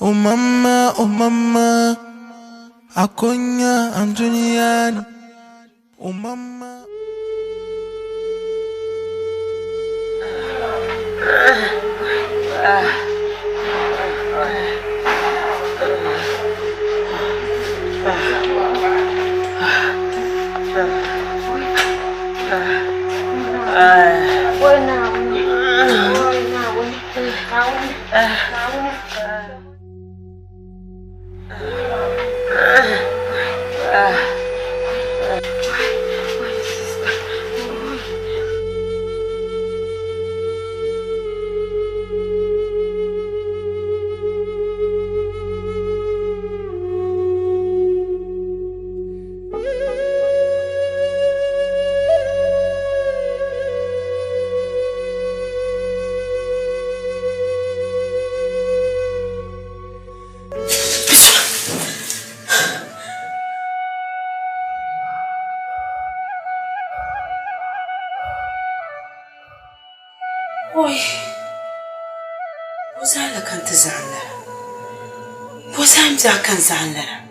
oh mama, Akonya Antonian, oh mama. Oi, wazala kan tazala, wazam za kan zala.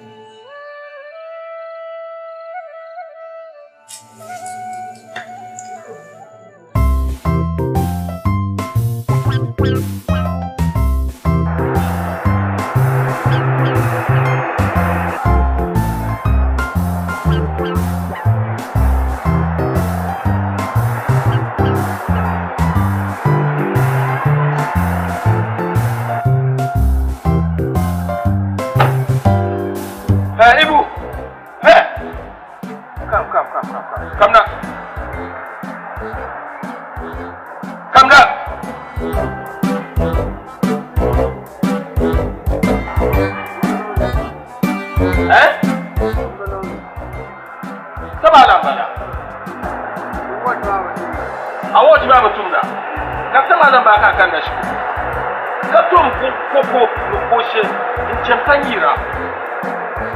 Ibu, hey, come now. Eh? Sabala. Awo di ba mutum da. Ka sabala ba ka kan da shi. Ka tum ko she in champanyira.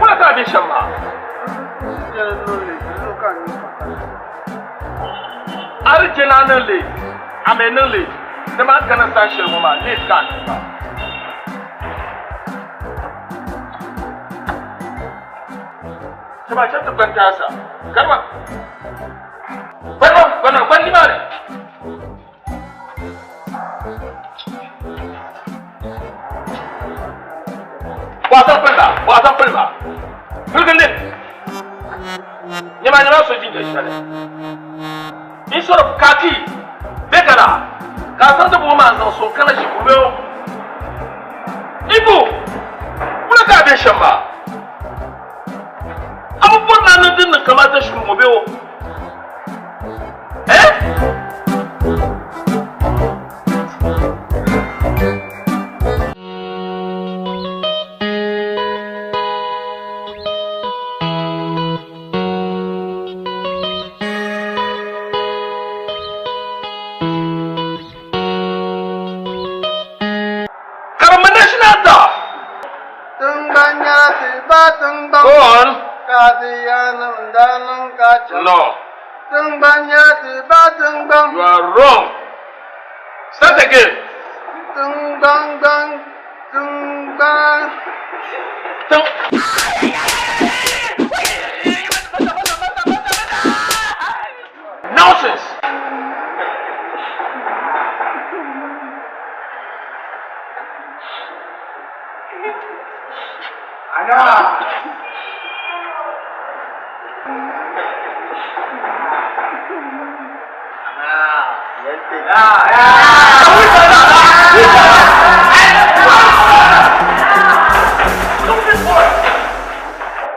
Kuna ka bin shan ma. Arjena nan le, amenan le, da ma kana sa shi mu ma ne kan. Coba cek tu bantasa, karma. Ban di mana? Wasan pelba. Pergi ni. Nyama so jinja shale. Instead of kaki, begara. Kasan tu buma zan so kana shi kubewo. Ibu, muna ka bin shamba. Abubuwan nan din nan kamata shi mu bewo. Go on. No. You are wrong. Start again. Nonsense.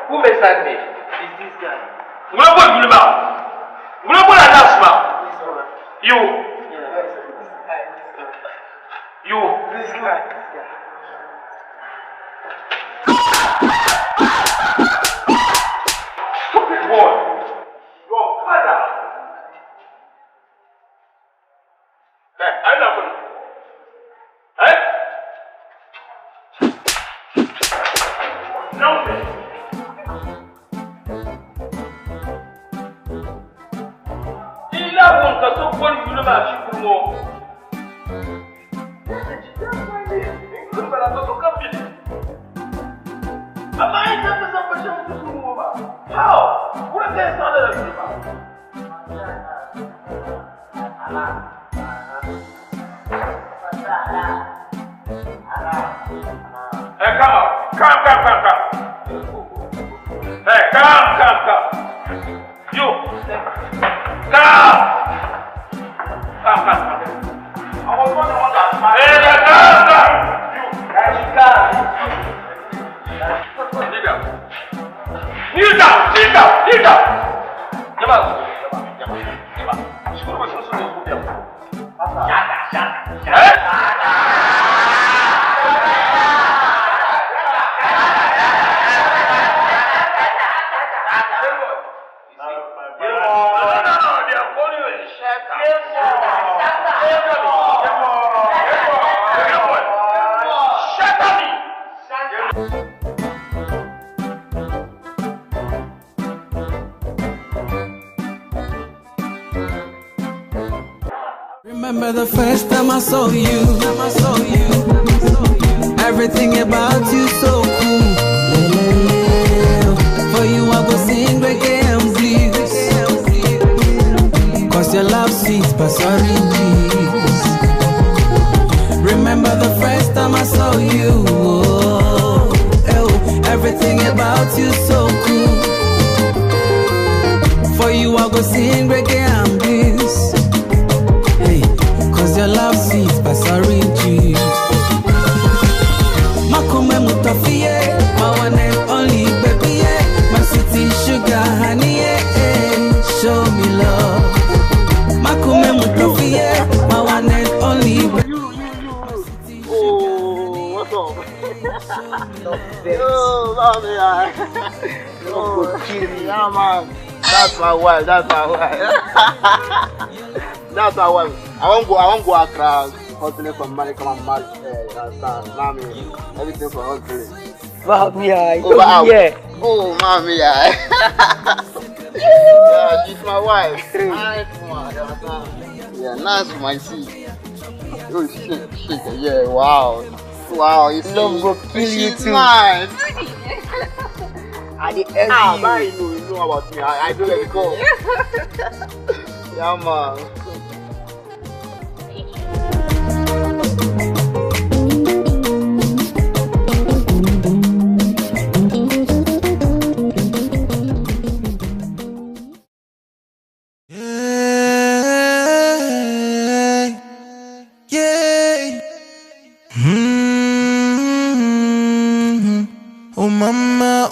Who makes that name? It's this guy. You. You. This guy. Stupid boy. Your father. Hey, I love you. Hey? No. Il a bon que ce point de vue marche pour moi. Je ne vais pas la faire au cabinet. Hey, come. Hey, come. You. Come. I was wondering what that man. Hey, come. Kneel down. Remember the first time I saw you. Everything about you so cool. For you I go sing reggae and blues. Cause your love sweet but sorry jeez. Remember the first time I saw you. Everything about you so cool. For you I go sing reggae and blues. Your love sweet but sorry jeez. Makume mutofie, my one and only baby, my city sugar honey, show me love. Makume mutofie, my one and only baby. Oh, what's up? Oh, yeah, man. That's my wife. That's my wife. I won't go across hustling from money, come and marry. Mommy, everything for hustling. Mommy, yeah. Oh, mommy, yeah. Yeah, she's my wife. Nice woman. Yeah, nice woman. See. Oh, shit. Yeah, wow. You see. Love will kill you too. Nice. I did you know about me. I do let it go. Yeah, man.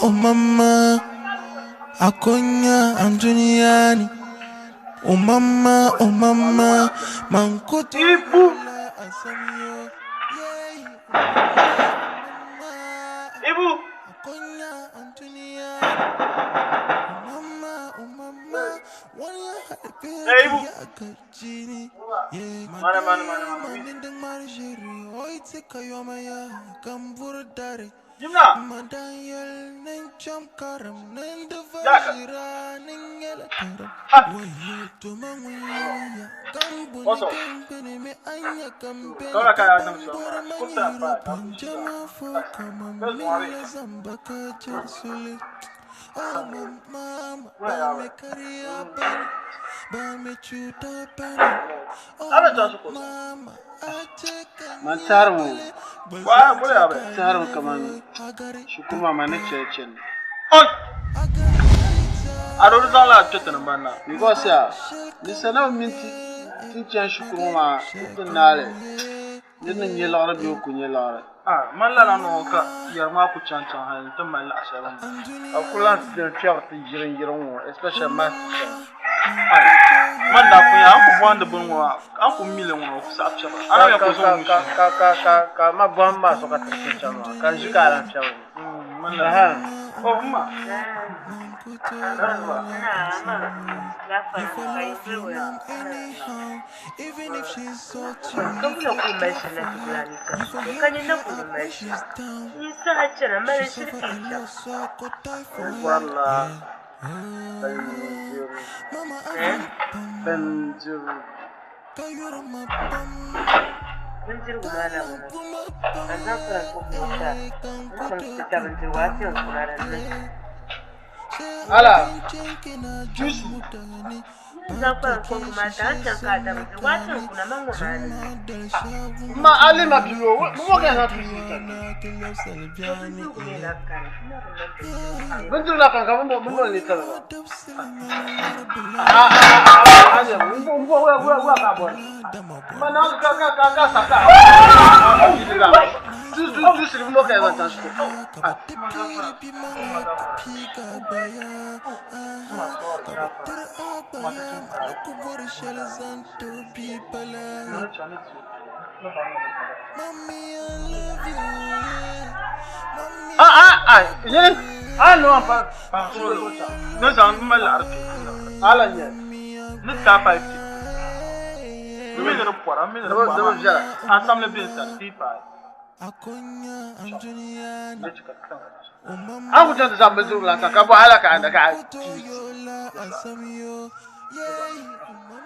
Oh mama, akonya Antoniani. Oh mama, mankutu Ibu. Akonya Antoniani. Oh mama, Hey, Ibu. Mana. Jimna. What's up? Kau nak kaya macam tu? Kuda apa? Ada jangan suka. Mantaru. Wah, boleh apa? Mantaru kaman. Shukuma mana cecen. Oh. Ada orang lah cecen mana? Because ya, di sana minti cecen shukuma itu nale. Jadi nyelara biu kunyelara. Mana lah noka yang aku cancang hal itu malah asal. Aku lah terciar jiran, especially mas. Man da punya aku buan da bunwa aku mile wona ku sa apcha ana ya ko so mu ka ma buan ma so ka terciar ma kan shi ka ran chawo man da ha oh ma even if she's so Don't look at me, can you look at me? You such an American teacher. Wallah. Benjuru. Benjuru mana mana? Anda pernah kumpulan? Kita benjuru wajib kumpulan. Ala. Juicy. Zakwa kongo matata kada watu kuna mango mani. Ma ali ma biro. Mo ga na tuzi. Bentu la kan ka mo le tala. Aje mo wa ka bo. Ma na ka saka. Tu sirve mo ka na tanto. Yes. I know about no sound my lark. Ala ye. No tapa. You mean no por, I mean no. Assemble business people. I would just have to like a couple of and a guy.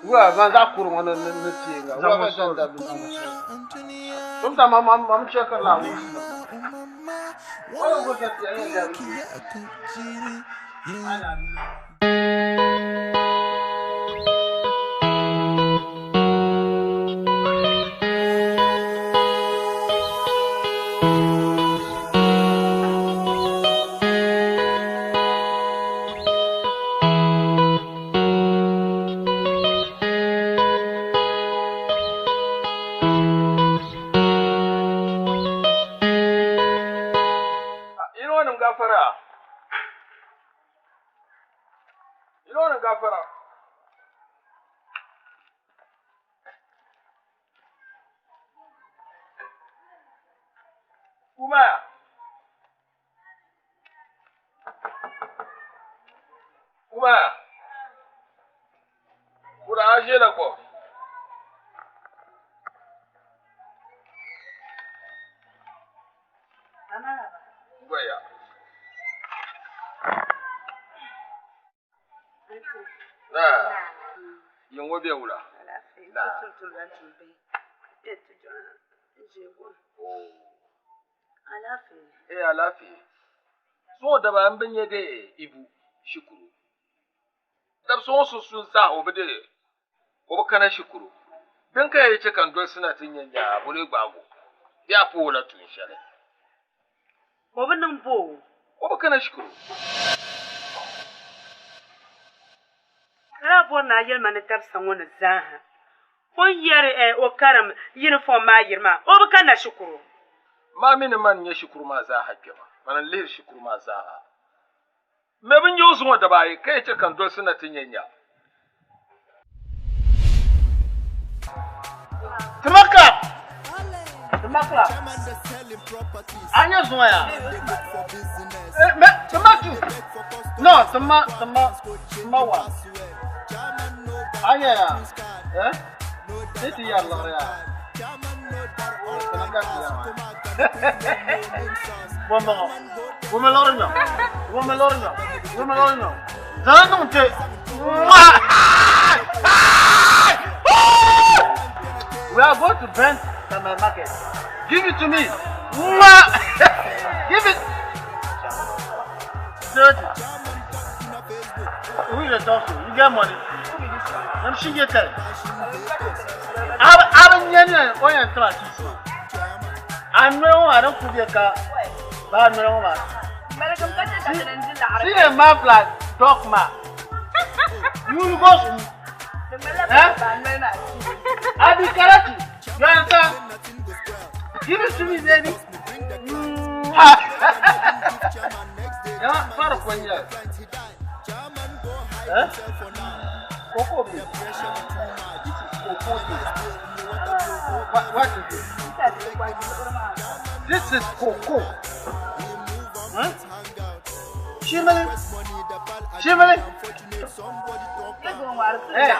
Well, that's cool one on the thing. Sometimes I'm checking out. Oh, look at the gafara. Uma. Ura aje da ko. Goya. Yung wabi ula. Alafi. So da ba mbin yage ibu shukuru. Dab so sun sa obede. Ko kana shukuru. Dan kai yace kan dol suna tinyan ya bure gbago. Ya fi wala tun share. Ko ban bo. Ko kana shukuru. Rabo na yelma ne tabsan wani zaha. Kon yare o karam uniform ma yirma. O ba kana shukuru. Ma mini man ya shukuru ma zaha kema. Manan lir shukuru ma zaha. Me bin yo zuwa da bai kai ce kan dol suna tinyanya. Tamaka. Anya zuwa ya. Tamatu. No, tamawa. Anya ya. Itu ya Allah ya. Kenapa ya? Womelornya. Jangan nunggu. We are going to Brent market. Give it to me. Give it. Who is the doctor? You get money. I'm sure you can. I'm going to I don't put your car. But no, see a map like dogma. You go. I'll be correct. You understand? Give it to me, baby. Yeah, far of 1 year. Cocoa. What is this? This is cocoa. Huh? Shimmy. Hey,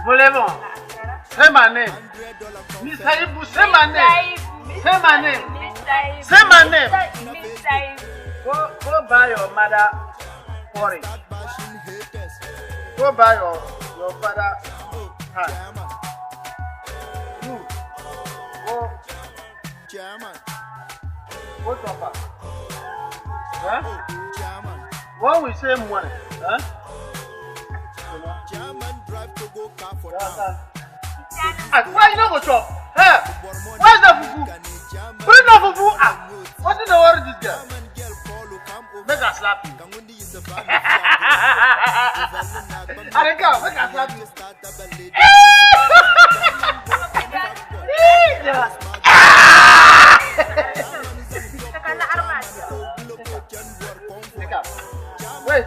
Volevo. Say my name. Miss Haibu, say my name. Say my name. Say my name. Go buy your mother porridge. Go buy your father hand. Go to her. Huh? When we say money, huh? Why you not go chop? Hey, where's the fufu? Bring the fufu. What in the world is this girl? Make her slap you. Areka, make her slap you. Wait,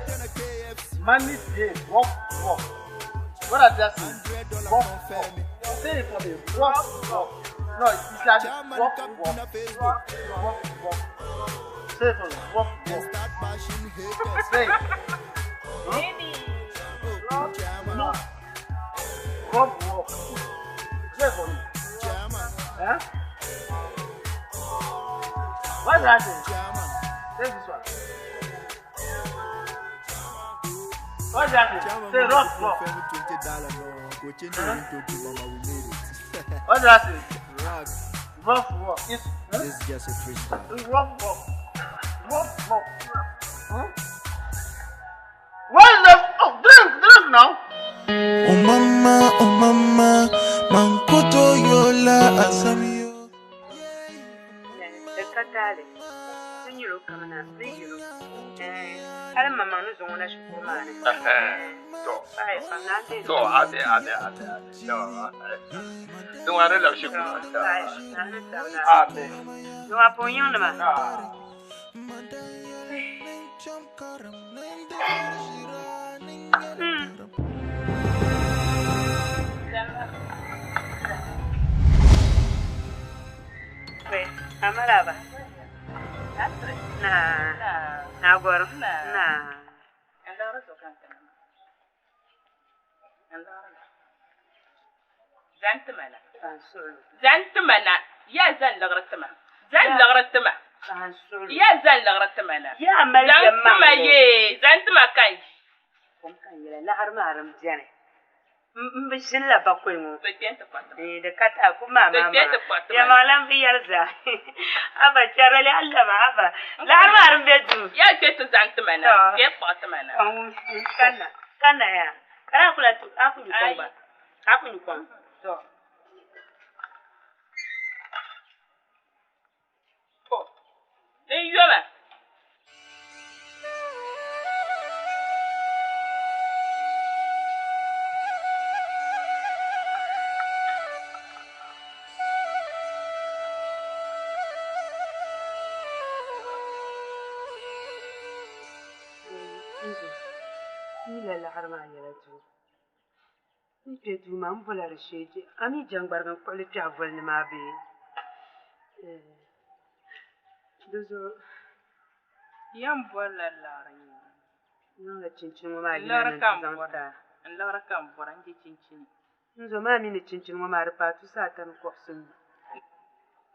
man is here. Walk. What are they saying? Walk. Say it for me. Walk. No, it's like walk. Say it for me. Walk. Say it. Baby. No. Walk. Say it for me. Huh? What's that thing? Take this one. What's that thing? Say rock. What's that thing? Rough. It's just a freestyle. rough. Huh? What is that? Oh, drink now. Oh mama, mankoto yola asamiyo. Katale. Sinyo kamana, sinyo. Ala mama no zo na shukuru mane. Ai fanande. To ade. Don't worry, love you. Ade. No apoyo na ma. Pues, amaraba. Na agora. Na. Andara to kanta. Zantamana. Zantamana. Ya zan lagratama. Zan lagratama. Ya zan lagratama. Ya Maryam. Zantama ye. Zantama kai. Kom kan yela la armaram jane. Mbishin la bakwai mu. Da kata kuma mama. Ya malam biyarza. Aba charale Allah ma aba. La armaram bedu. Ya ce ta zantamana. Ya kwatamana. Kana ya. Kana kula tu aku ni komba. Aku ni kom. To. Ni yola. Ni la harma yela tu. Ni te tu mam vola resheje. Ami jangbar kan quality avol ni ma be. Dozo Yam vola larani. Nanga cincin ma gi Lara nan kam zanta. bora. Lara kam bora nje cincin. Nzo ma mi ni cincin ma marpa tu sa tan ko sun.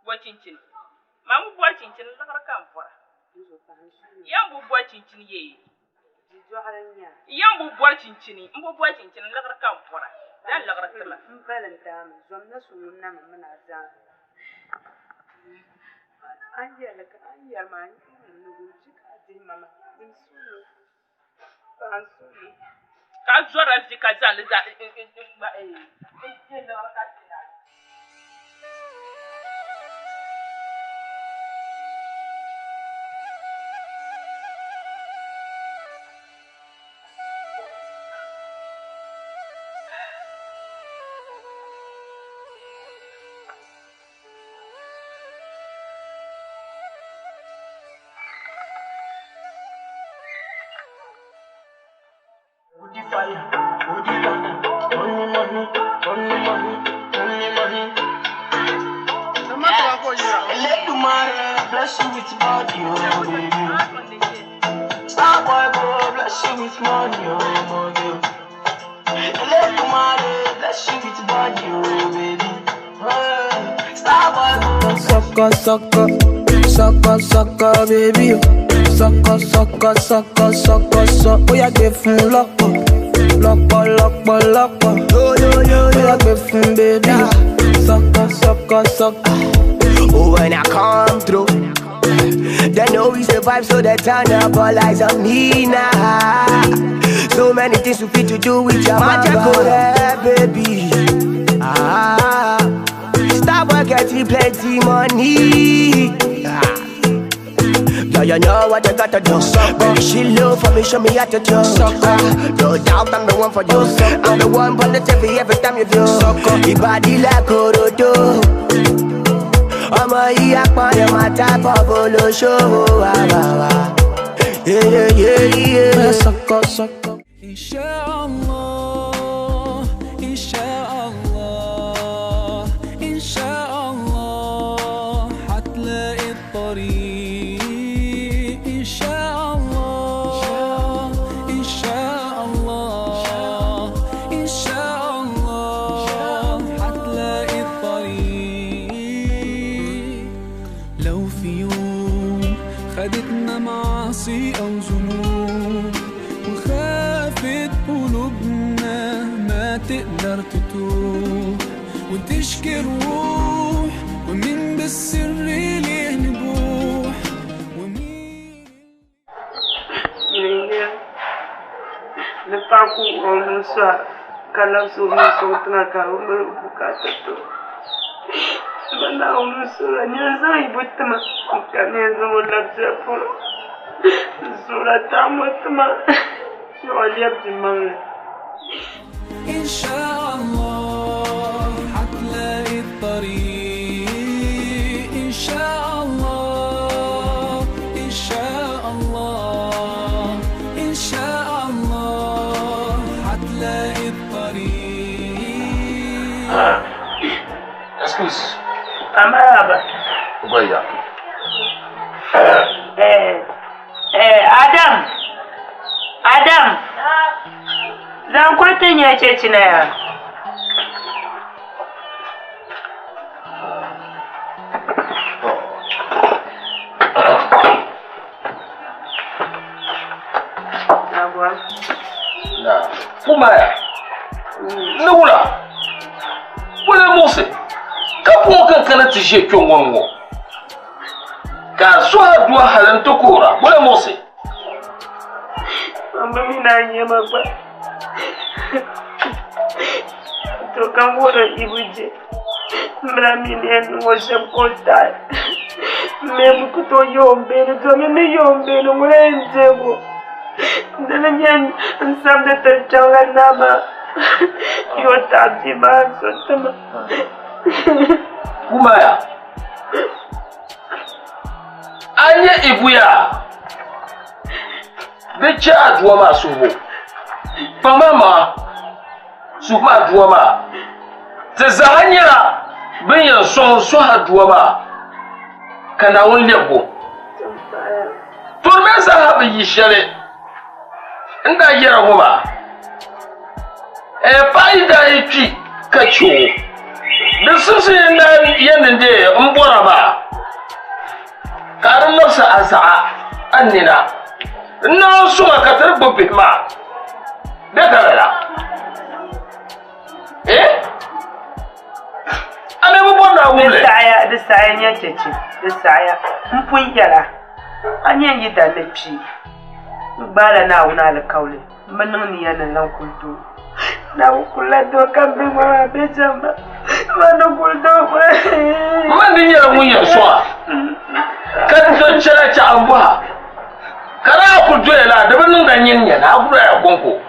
Bo cincin. Mamu bo cincin lara kam bora. Nzo pa hansu. Yam bo cincin ye. Ji haranya. Yam bo cincin. Mbo bo cincin lara kam bora. Dan lara tama. Valenta mi zom na sunun na mamma za. Anyar ma ni nugu ka di mama. Din sunu. Pan sunu. Ka zora zika zan za lara ka tina. Bless you with body, oh baby. Star boy, go bless you with money, oh baby. Let me bless you with body, oh baby. Star boy, go sucker, baby. Sucker. Oh, yeah, give him lock. Oh, yeah, give him baby. Sucker. Oh, when I come through, they know we survive, so they turn up all eyes on me now. So many things you fit to do with your magic, baby. Stop getting plenty money. Yeah, you know what you gotta do. Baby, she low for me, show me how to do. No doubt I'm the one for you. I'm the one for the TV every time you do. Your body like Orodo. I'm a yakman, my type of polo show. Yeah. Sucker. Inshallah, inshallah, inshallah, حتلاقي الطريق. inshallah, inshallah, inshallah, حتلاقي الطريق. لو في يوم خدتنا معاصي أو ذنوب وخافت قلوبنا ما تقدر تتوب وتشكي الروح ومين بالسر ليه نبوح ومين Lepaku orang susah kalau suami tengah kau berbuka tutup. Mana orang suranya saya ibu teman, bukannya semua lapsa pun. Surat tamat teman, soalnya cemang. inshallah حتلاقي الطريق. inshallah inshallah inshallah حتلاقي الطريق. Excuse. Amaba. Ubaya. Adam. Zan kwatin ya ce cinaya. Na. Kumaya. Nula. Wala Mose. Kapo kana tishe kyongongo. Ka so adua halan tokora. Wala Mose. Mama mina nyema ba. To kan wora ibuje. Mrami ne ngo sem konta. Me ku to yombe no to me yombe no ngenzego. Ndana nyan nsabda tachanga nama. Yo tati ma sotama. Kumaya. Anye ibuya. Becha adua ma subo. Pamama. Suba adua ma. Tezahanyira. Benya so adua ma. Kana wonlebo. Tormesa habe yishale. Nda yera homa. Paida ichi kacho. Disusi na yenende mbora ba. Karan nafsa asaa annina. Na suma katar bobima. Bekala. Ame mbona wule. Desaya nyachechi. Desaya mpun yara. Anya yida lepi. Bala na una alkaule. Manani yana nan kuntu. Na ukula do kambe ma bejamba. Mano kuldo. Mani ya munya swa. Kan don chala cha ambwa. Kara ku joela da banin ganyen ya na gura ya gonko.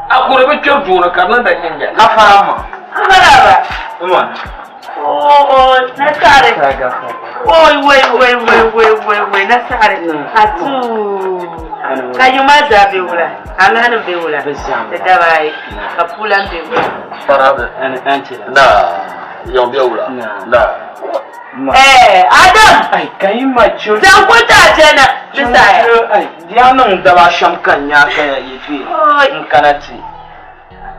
Akure be kyo juna karna da nyen na fama. Maraba. Kuma. Oh, na kare. Wai, na sare. Atu. Kayu maza beula. Angana beula. Da dawai. Kapula beula. Parabe. Anti. Na. Yon beula. Na. Adam. Ai, kai macho. Dan kuta jana. Bisaya. Ai, dia nan da ba shamkan ya kai yifi. In kanati.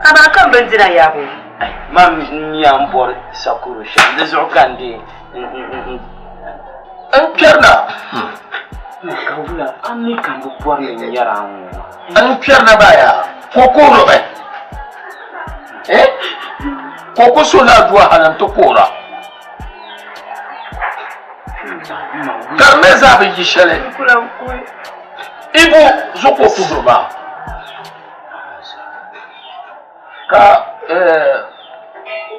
Aba kan banjira yabo. Ai, mam nyam bor sakuru sha. Dezo kandi. An pierna. Kawula ani kan bu bor ni yaran. An pierna baya. Kokoro be. Koko sona dua halan to kora. Karmeza be yishale. Ibu zoko kudoba. Ka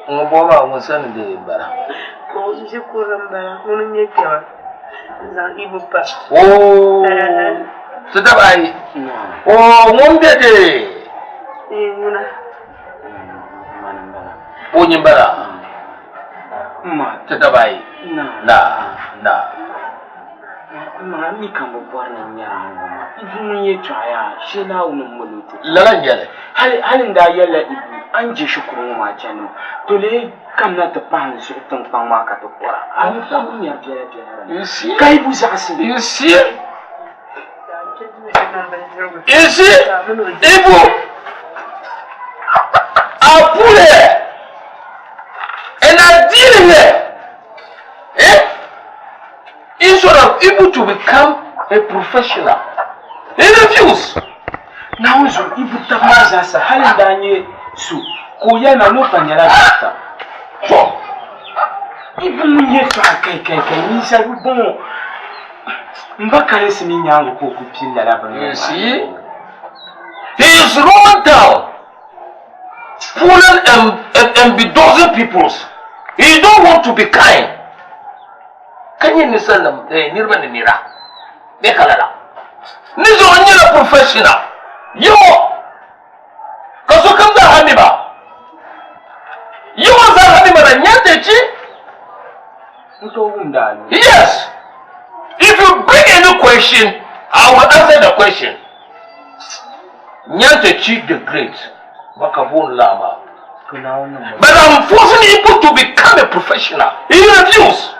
ngoboma ngusan de bara. Ko je kuram bara mun ne kewa. Zan ibu pa. Oh. Sedabai. Oh, ngombe de. Nguna. Oh nyimbara. Ma Sedabai. Na. Ma mi kan bo borna nyara ngoma. Ibu mun ye twaya shena unun mulutu. Lalan yele. Halin da yalla ibu an je shukuru ma chanu. To le kam na ta pan su tun pan ma ka to kora. An ta mun ya biya. You see? Kai bu zasi. You see? Ibu. Apule. And I deal here. Instead of able to become a professional, he refused. Now so ibu tamaza sa halin da nye su ko yana no fanyara ta. So, Ibu munye to kai ni sa bon. Mbaka lesi ni nyango ko kupinda la ba. you see, he is rolling down, fooling and bedozing peoples. He don't want to be kind. Can you listen to Nirvan and Nira? Nekalala. Nizo a professional. Yo! Kazukamza Haniba. You was a Haniba and Yantechi? Yes. If you bring any question, I will answer the question. Nyantechi the Great. Makabun Lama. But I'm forcing people to become a professional. He refused.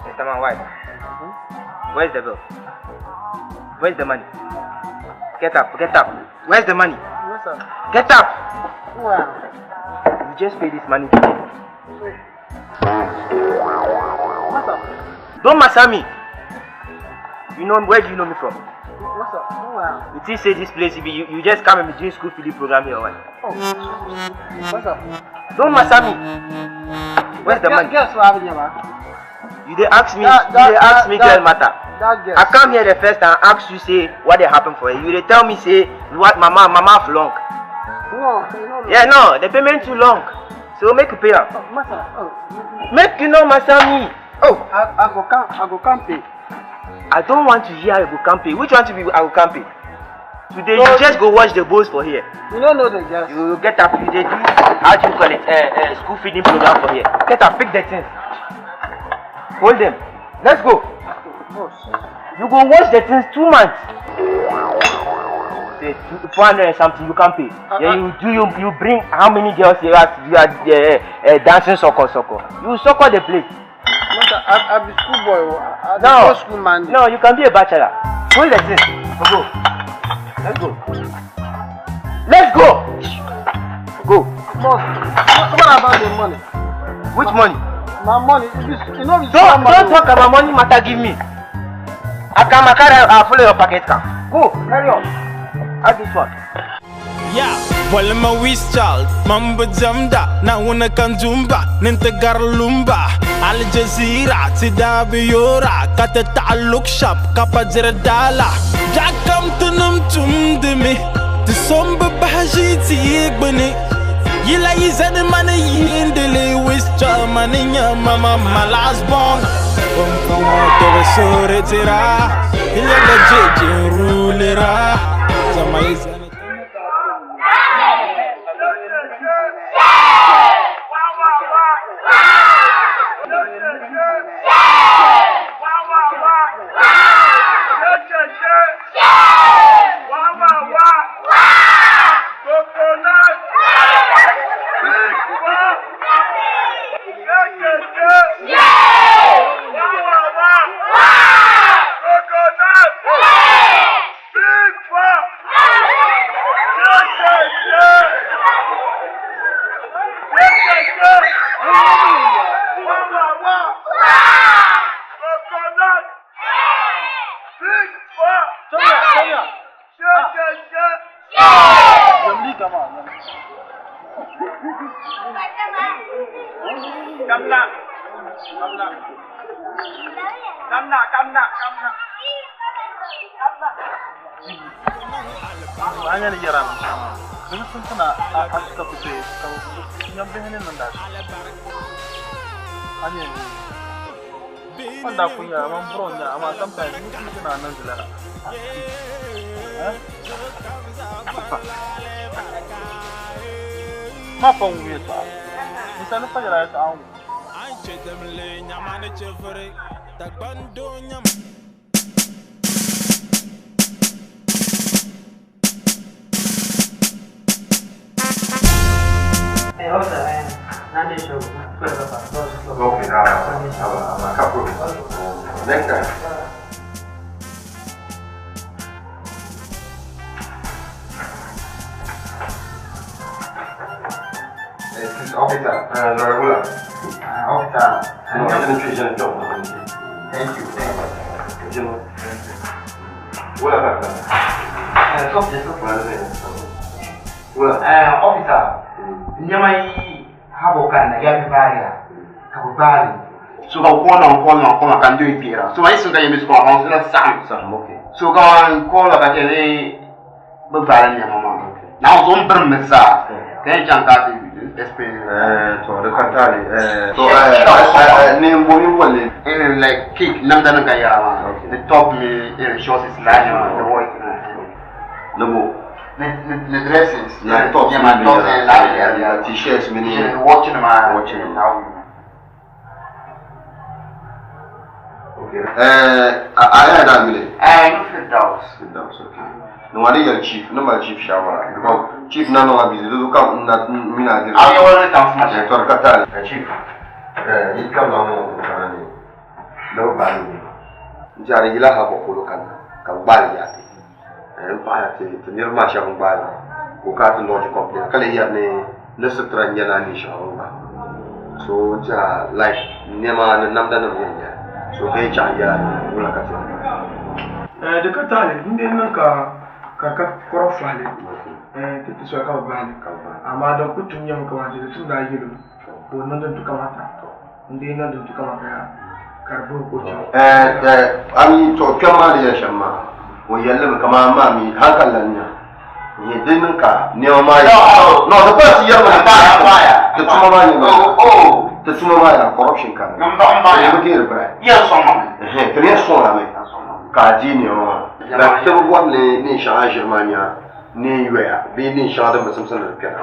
Mr. Man, why? Where's the bill? Where's the money? Get up. Where's the money? Get up. You just pay this money today. Don't mess me. You know where do you know me from? You think say this place you just come and be doing school feeding program here or what? Don't mess me. Where's the money? You they ask me girl matter. I come here the first time and ask you say what they happen for you. You they tell me say what mama flunk. No, the payment too long. So make you pay up. Make you know me. Oh, I go come pay. I don't want to hear I go come pay. Which one to be I go come pay? Today you just go watch the boys for here. You don't know the girls. You get up, you do how do you call it? School feeding program for here. Get up, pick the things. Hold them. Let's go. You go watch the things 2 months. Say 400 and something you can't pay. You bring how many girls you are dancing soccer. You soccer the place. I'll be schoolboy. No, school man. No, you can be a bachelor. Hold the things. Go. Let's go. Go. What about the money? Which money? My money. You know, don't talk about money matter. Give me. I follow your packet car. Go. Carry on. Add this one. Yeah, wala mawis child, mamba jamda, na una kanjumba, ninte garlumba, Al Jazeera, tidabi yora, kata ta'aluk shop, kapajira dala, jakam tunum tumdimi, tisomba bahajiti igbani, yila yizani mana yindele wis child, maninya mama my last born, Dove sorreggerà, il legge rulerà. Hanya ni jaram. Dengan sempena aku putih, kau nyampe ni nandas. Hanya ni. Anda punya membronya, ama sampai ni kita nanti lah. Apa yang biasa? Misalnya apa yang saya tahu. So kau akan duit pira. So itu sudah yang bisa kau sudah sam. So kau akan jadi bebalan yang mama. Now zon bermesa. Kan jangka di experience. So dekat tadi. Ni boleh. Like kick namda nak kaya. The top me shows is large. The voice. Lebu. The dresses. The top. The t-shirts. Watching them. Ayah dah ambil. Firdaus. Okay. Nunggu ada chief, nama chief Syawara. Because chief nano habis itu kan mina jadi. Ayah orang tak sempat. Tuan kata, chief. Ini kan lama bukan ni. Lalu baru. Jadi gila apa pulukan, kan balik ya. Empah ya, ternyata siapa balik. Bukan tu logik komplain. Kalau ia ni, nesutra jalan ni Syawara. So jadi like ni mana nam dan namanya. So kai cahaya mula kata. Dekat tali, ini nak kakak korofale. Kita suka kau balik. Amada kutum yang kau ada itu dah hilu. Bonan dan tukar mata. Ini dan tukar mata. Karbo kucing. Ami to kama dia sama. Wajalla kama mami hakalanya. Ni dengan ka ni omai. No, dekat siapa mana? Tetap mana? Oh. Tercuma mana corruption kan? Nampak. Yang betul berai. Ya sama. Ternyata sama ni. Kaji ni orang. Dah kita buat ni Syah Germania, ni UAE, ni Syah dan macam sana kan.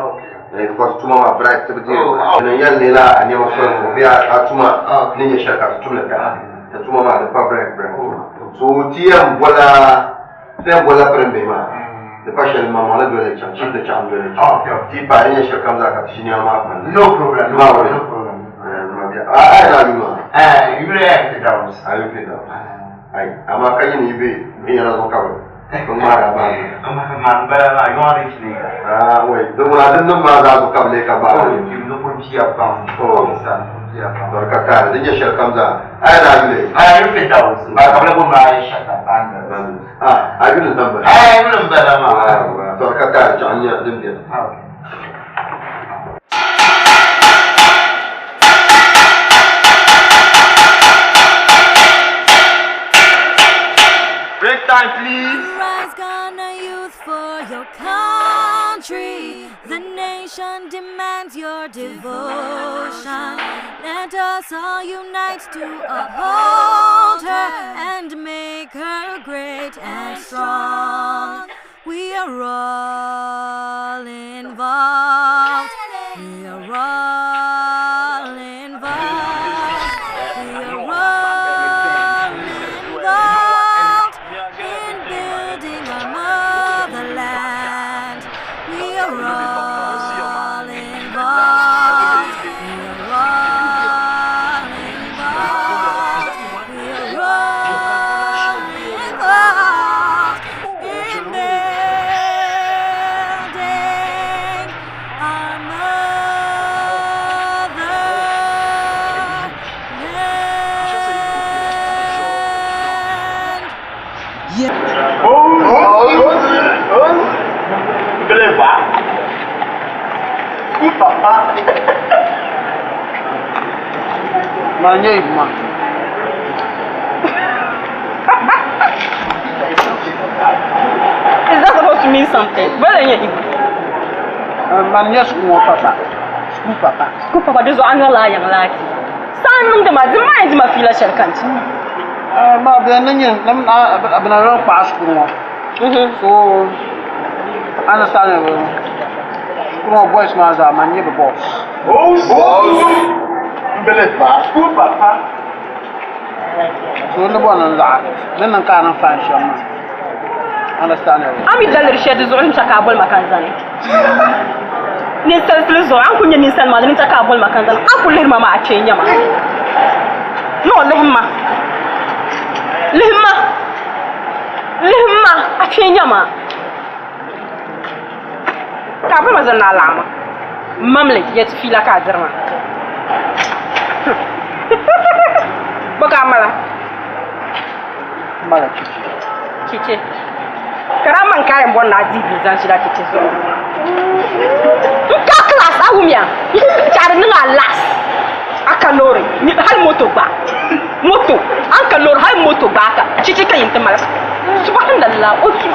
Itu kau cuma mana berai betul. Ni yang ni lah, ni macam biar cuma ni Syah kan cuma kan. Cuma mana berai. So tiap bola perempuan. Lepas ni mama nak jual macam cinta macam jual. Tiap hari ni Syah kamu dah kat sini ama. No problem. You react to those. I look at those. I'm a kind of be a little cover. Man, better like you want to sleep. Wait, the one I didn't know about come like about You look from here down. Oh, son. Kata, dia share comes out. I look at those. But I'm going to shut up. I will number. I will better. So kata, John, you didn't get. Okay. time, please. Rise, Ghana youth, for your country. The nation demands your devotion. Let us all unite to uphold her and make her great and strong. We are all involved. We are all involved. We are all involved in building our motherland. We are all involved. We are all involved. We are all involved in building our motherland. Beleza. E papá. Manhã, mano. Is that supposed to mean something? Manhã school papa. School papa. School papa, this is annual young lady. Simon, the mind my feel shall continue. Ma benanya nam abana pass school. So understand school boys mas manhã the boss. Beleza. School papa. So no one that. Then I can't find some. Understand? I'm in the shed is on Chakabol Makanzani. Nissan Flizo, Uncle Nissan Madden Chakabol Makanzan. Uncle Mama change Yama. No, Lihma. Lihma, I change Yama. Cabra was an alarm. Mumlet yet feel like a German. Bogamala. Mala Chichi. Karaman kayan bon na dibi zan shi da kike so. Nka class awumia. Char nga last. Aka lori ni hal moto ba. Moto an ka lori hal moto ba ka. Chichi kan yin tamala. Subhanallah otu.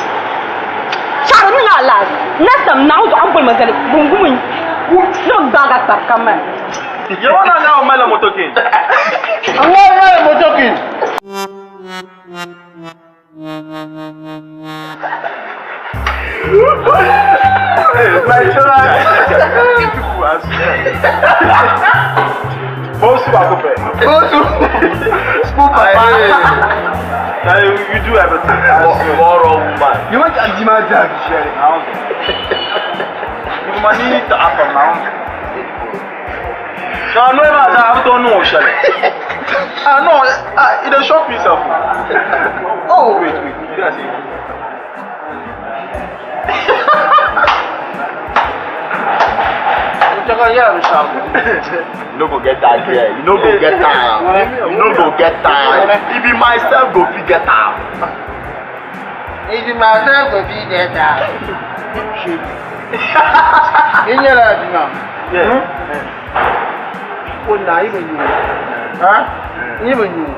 Char nga last. Nasam na uzo an bol mazali bungumun. No baga tar kaman. You wanna know mala motokin? Allah motokin. My children. Bosu akope. Bosu. School papa. You do everything. More of man. You want Ajima Jack sharing now? You money to happen now. No, I don't know, Shelley. No, it don't shock myself. Oh, wait. You didn't see. You no go get that here. You no go get time. You no go get time. If it myself go fit get time. If it myself go fit get time. You know that, yeah. Oh, nah, even you. Huh? Even you.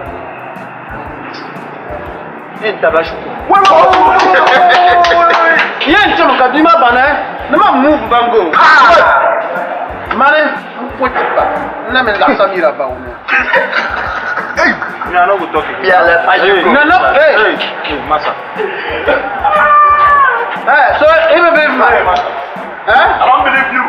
Ain't that bad? Wait. You ain't too much. You ma banana. You ma move bango. Money. Put it back. Let me laugh some here about you. Hey, you are not good talking. Yeah, let's. No. Hey, Massa. Hey, so even believe me. Huh? I don't believe you.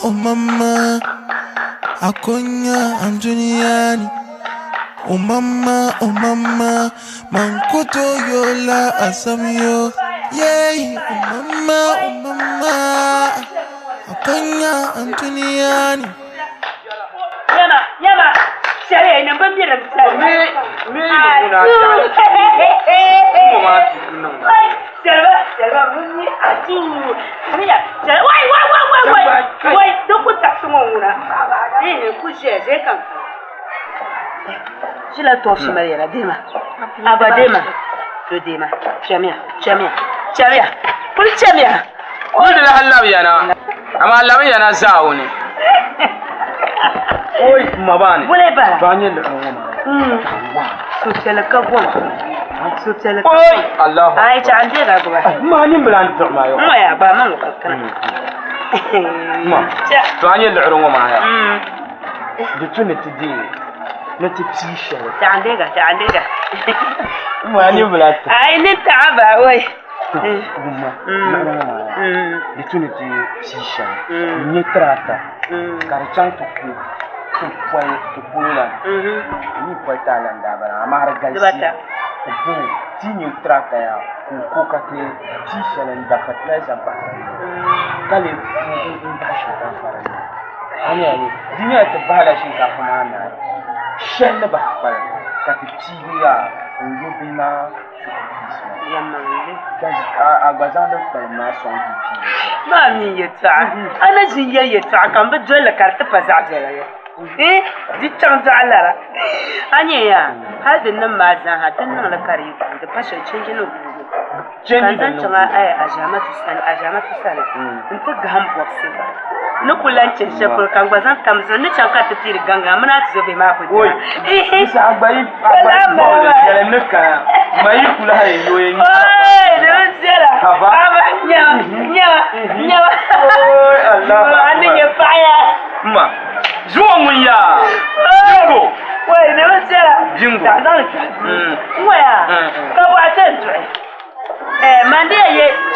Oh mama, akonya Anjuniani. Oh mama, mankoto yola asamyo. Yay, oh mama, akonya Anjuniani. Nyama, shere ina mbambira msale. Selva, muni atu. Mira, wai, don't put that someone. Push it, they come. Je la torche Maria, Dema. Abadema. Dema. Chamia. Pul chamia. Oi de Allah yana. Ama Allah yana zauni. Oi mabani. Bule bara. Banye da ngoma. Sutela kabon. Sutela. Oi Allah. Ai ta ande ga gaba. Ma ni blan to ma yo. Ma ya ba man ko kana. Ma. Banye da ngoma ya. De tuneti di. Nati psisha. Ta ande ga. Ma ni blan. Ai ni ta ba oi. De tuneti psisha. Ni trata. Karchanto ku. Foi to pula. Ni foi talanda bara amar galsi. Bu tinha trata ya ku kate psisha nda fatlaza ba. Kale bashi da fara. Ani dinya ta bala shi ka kuma na. Shen ba ba kate psiya ngubina yamma agbazando palma son di. Ma mi yeta. Ana jiya yeta kan ba dole karta fazajela ya. Di tanta alara. Anya hadin nan ma zan hadin nan la kare ku da fashe cincin ku. Kan zan tuma ai ajamatu san. In ta ga ham boxe. Ni kulancin shafur kan bazan tamzo ni chanka ta tiri ganga muna ta zo bai ma ku. Isa agbari kala nuka. Mai kula hayi yoyin. Oi, don sera. Aba nyawa. Oi Allah. Ani ya faya. Ma. Zuwa mun ya. Jingo. Wai, don sera. Jingo. Da zan ka. Waya. Ka ba ta tsoye. Mande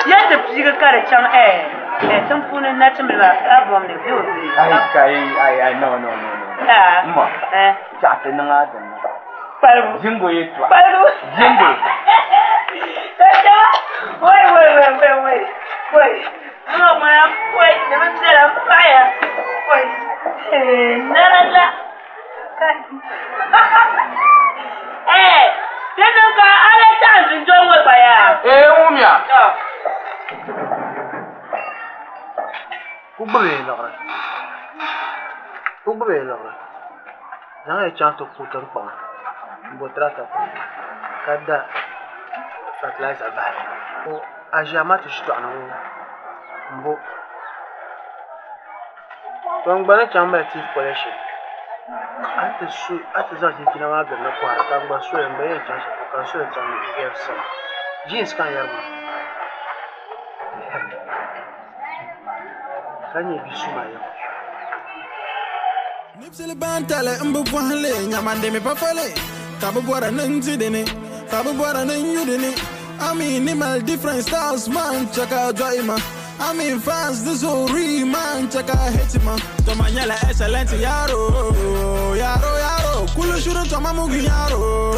yadda fi ga kare can tun funin na cin bila abom ne biyo. Ai no. Ma. Ta ta nan adam. Paru. Jingo yetu. Paru. Jingo. Wait. No, man, wait. Never said I'm fire. Wait. Nara. Then I can't enjoy what I am. Umia. Ubele. Nanga chanto putar pa. Botrata. Kada fertilizer bale. O ajama tu shito anu. Mbo. Tong bana chamba active collection. Ate za kina maga na kwa tangba so embe ya chanso ka so ya chanso yes. Jeans kan yarma. Kanye bisuma yo. Nipsele bantale mbugwale nyamande me pafale kabubwara nanjidene kabubwara nanyudene minimal different styles man chaka joyma fans this whole man chaka hetima to manyala excellent yaro kulu shuru to mamugi yaro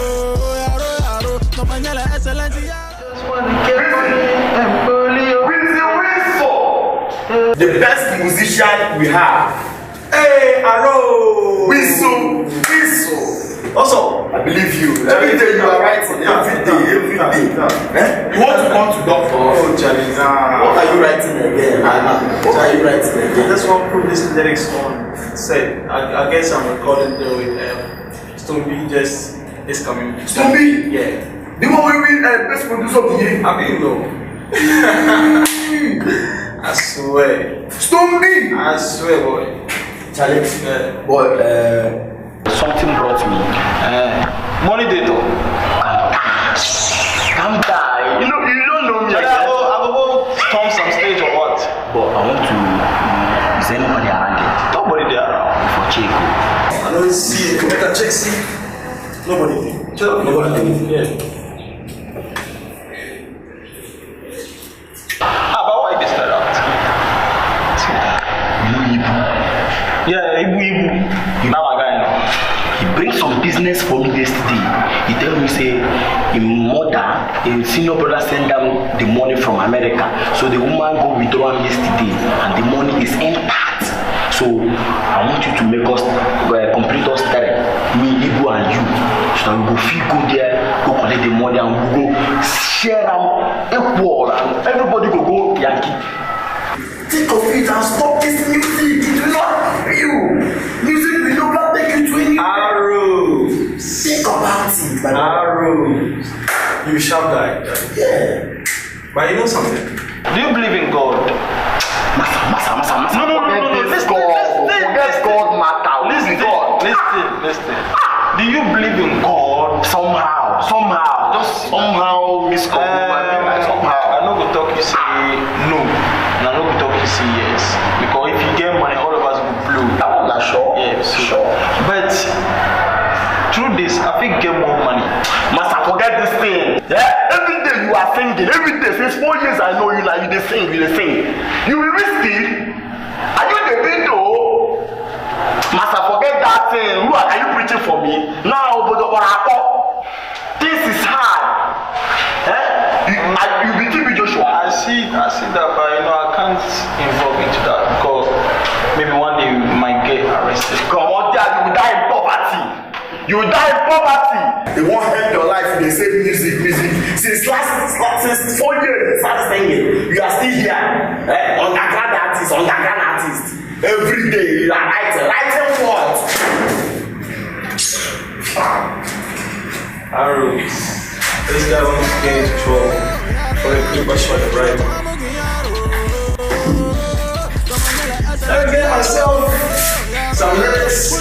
to manyala excellent yaro the best musician we have. Hey, Aro! Whistle! Also, I believe you. Every day you are writing. Every day. You want to come to doctor? Oh, Charlie. What are you writing again? I just want to put these lyrics on. Say, I guess I'm recording there with Stone B. Just is coming. Stone B? Yeah. The one we win best producer of the year. I mean, no. I swear. Stone B! I swear, boy. Charlie, boy, something brought me. Money data. Calm down. You don't know me. I go storm some stage or what? But I want to. Is anybody around it? Nobody there around. For check. I don't see it. Let us check. See. Nobody. Yeah. But why this start out? Yeah, Ibu. Now my guy now. He brings some business for me yesterday. He tell me say him senior brother send down the money from America. So the woman go withdraw him yesterday and the money is intact. So I want you to make us complete us three, me, Ibu and you. So we go go there, go collect the money and we go share them equal. But you know something? Do you believe in God? Massa. No. Forget God matter. Listen. Do you believe in God? Somehow. Just somehow somehow. I know go talk you say no. And I know go talk you say yes. Because if you get money, all of us will blow. That's sure. Yes, sure. But through this, I think get more money. Master, forget this thing. Yeah? Every day you are singing. Every day, since 4 years I know you like you sing. You will risky. Are you the window? Master, forget that thing. Are you preaching for me? Now, this is hard. You be TV Joshua. I see that, but I can't involve into that because maybe one day you might get arrested. Come on, Dad, you will die in poverty. You will die in poverty. They won't help your life. They say music. Since 4 years, they start singing. You are still here. Underground artist. Every day you are writing what? Arrow. This guy wants to get into trouble for the people shot the right. Let me get myself some lyrics to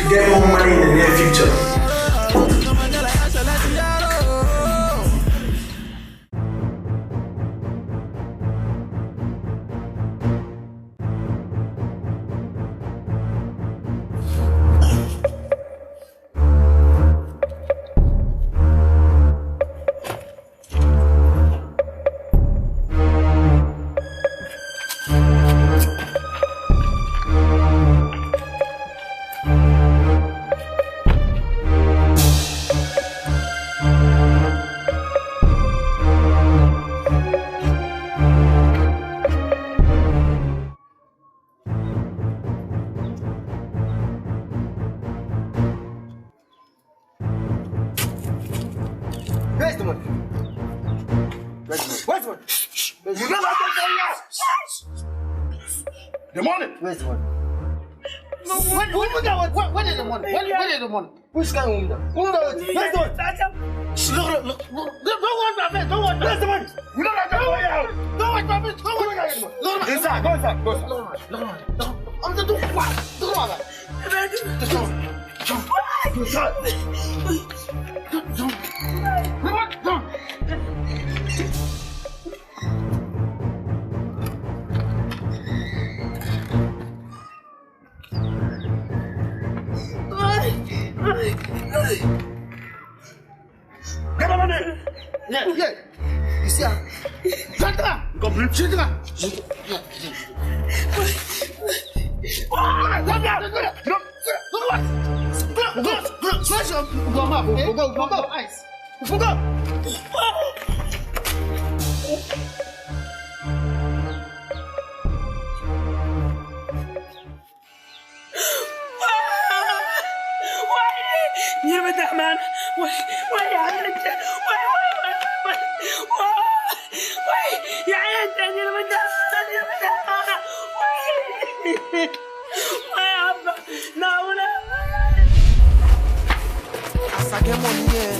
get more money in the near future. Where's the money? Where's the money? You never take the money. Where's the money? No, when is the money? When is the money? Which kind of woman? Where's the money? Look. Don't want. Where's the money? You don't have to go. Don't want my face. Don't want. Look. Inside. Go inside. Look. I'm the door. Look. Get on it. Yeah. You see her? Sandra! Complete Sandra! Go. Ice. Go. You with that man? Why happened? Why? You ain't with that. Why happened? No. As I get money here,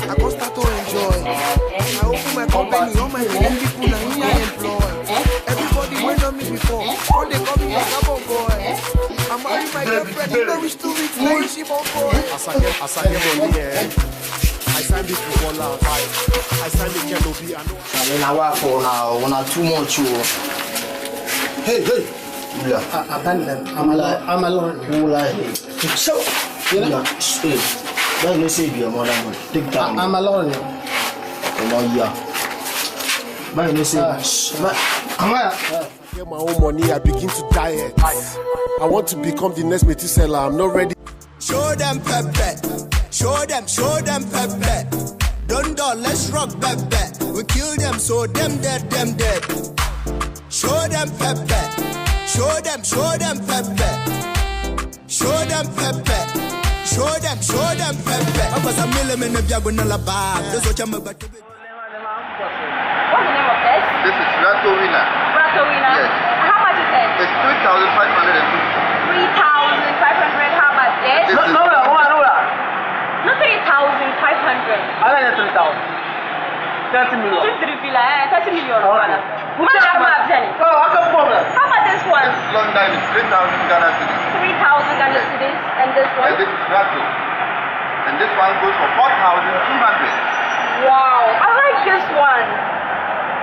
I go start to enjoy. I open my company, all my people now here I employ. Everybody went on me before, when they call me a carbon boy. I'm married my girlfriend, you know we still rich, like she won't boy. As I get money here, I sign the footballer, I sign the Kenobi, I know. I mean, I work for now, when I too much. Hey. I'm alone. So, you know? Let me say your mother, take time. I'm alone. Come on, yeah. Let me say, I get my own money, I begin to diet. I want to become the next Methuselah, I'm not ready. Show them pepe. Show them pepe. Don't let's rock pepe. We kill them, so them dead. Show them pepe. Show them pepe. Show them pepe. Show them pepe. I was a million of Diagonal bag. That's what I'm about to be. What's the name of this? This is Ratowina. Yes. How much is it? It's 3,550. 3,500. How about this? No. Not 3,500. I like 3,000. 30 million. 30 million. Okay. How about this one? London is 3,000 Ghana cedis. 3,000 Ghana cedis. And this one? And this is nothing. And this one goes for 4,200. Wow, I like this one.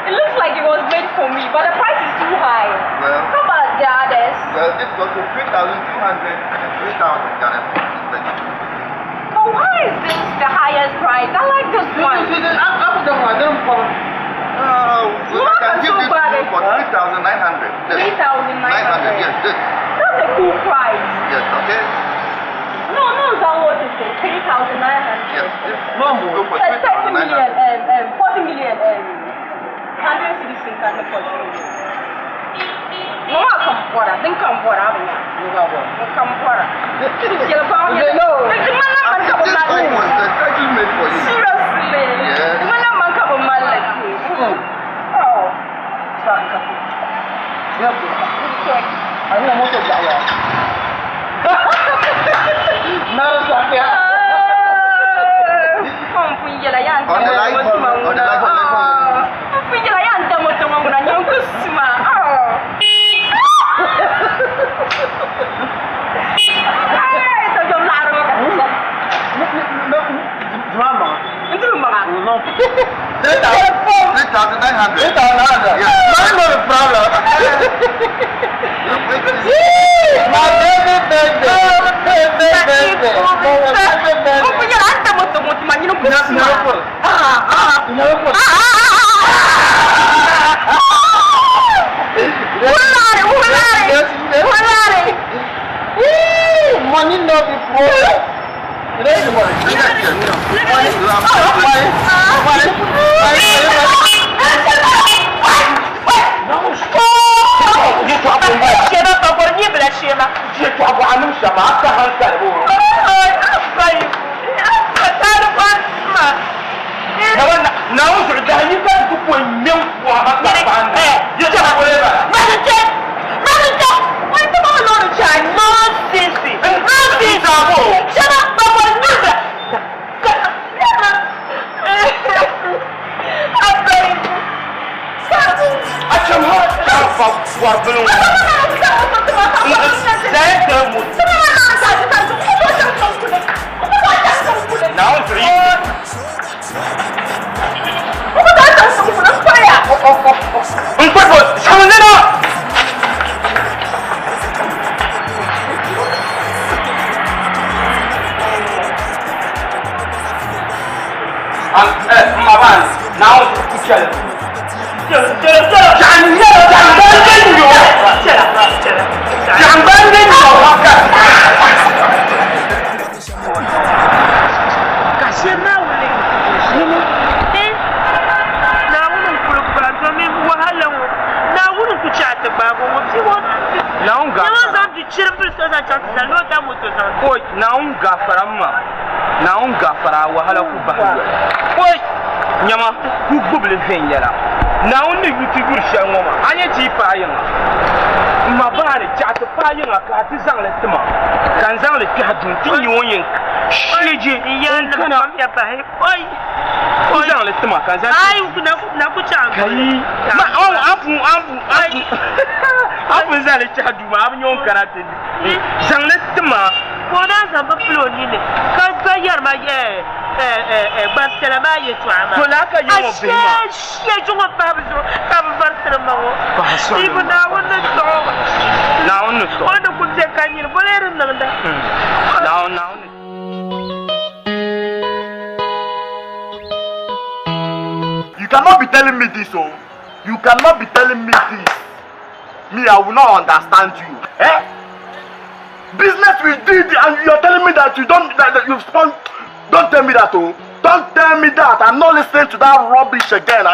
It looks like it was made for me, but the price is too high. Well, how about the others? Well, this goes for 3,200 and 3,000 Ghana cedis. But why is this the highest price? I like this one. I can give this to you for 3,900. 3,900. Yes, this. That's a cool price. Yes, okay. No, that what is it? 3,900. Yes, this one will go for 30 million, 3,900. 40 million, 100 cedis in Ghana, 40 million. No, I come for that. Then come for that. Come for that. Seriously. Yes. Money no be problem. You cannot be telling me this, oh. You cannot be telling me this. Me, I will not understand you. Eh? Business we did, and you are telling me that you don't, that you've spent. Don't tell me that, oh. Don't tell me that. I'm not listening to that rubbish again.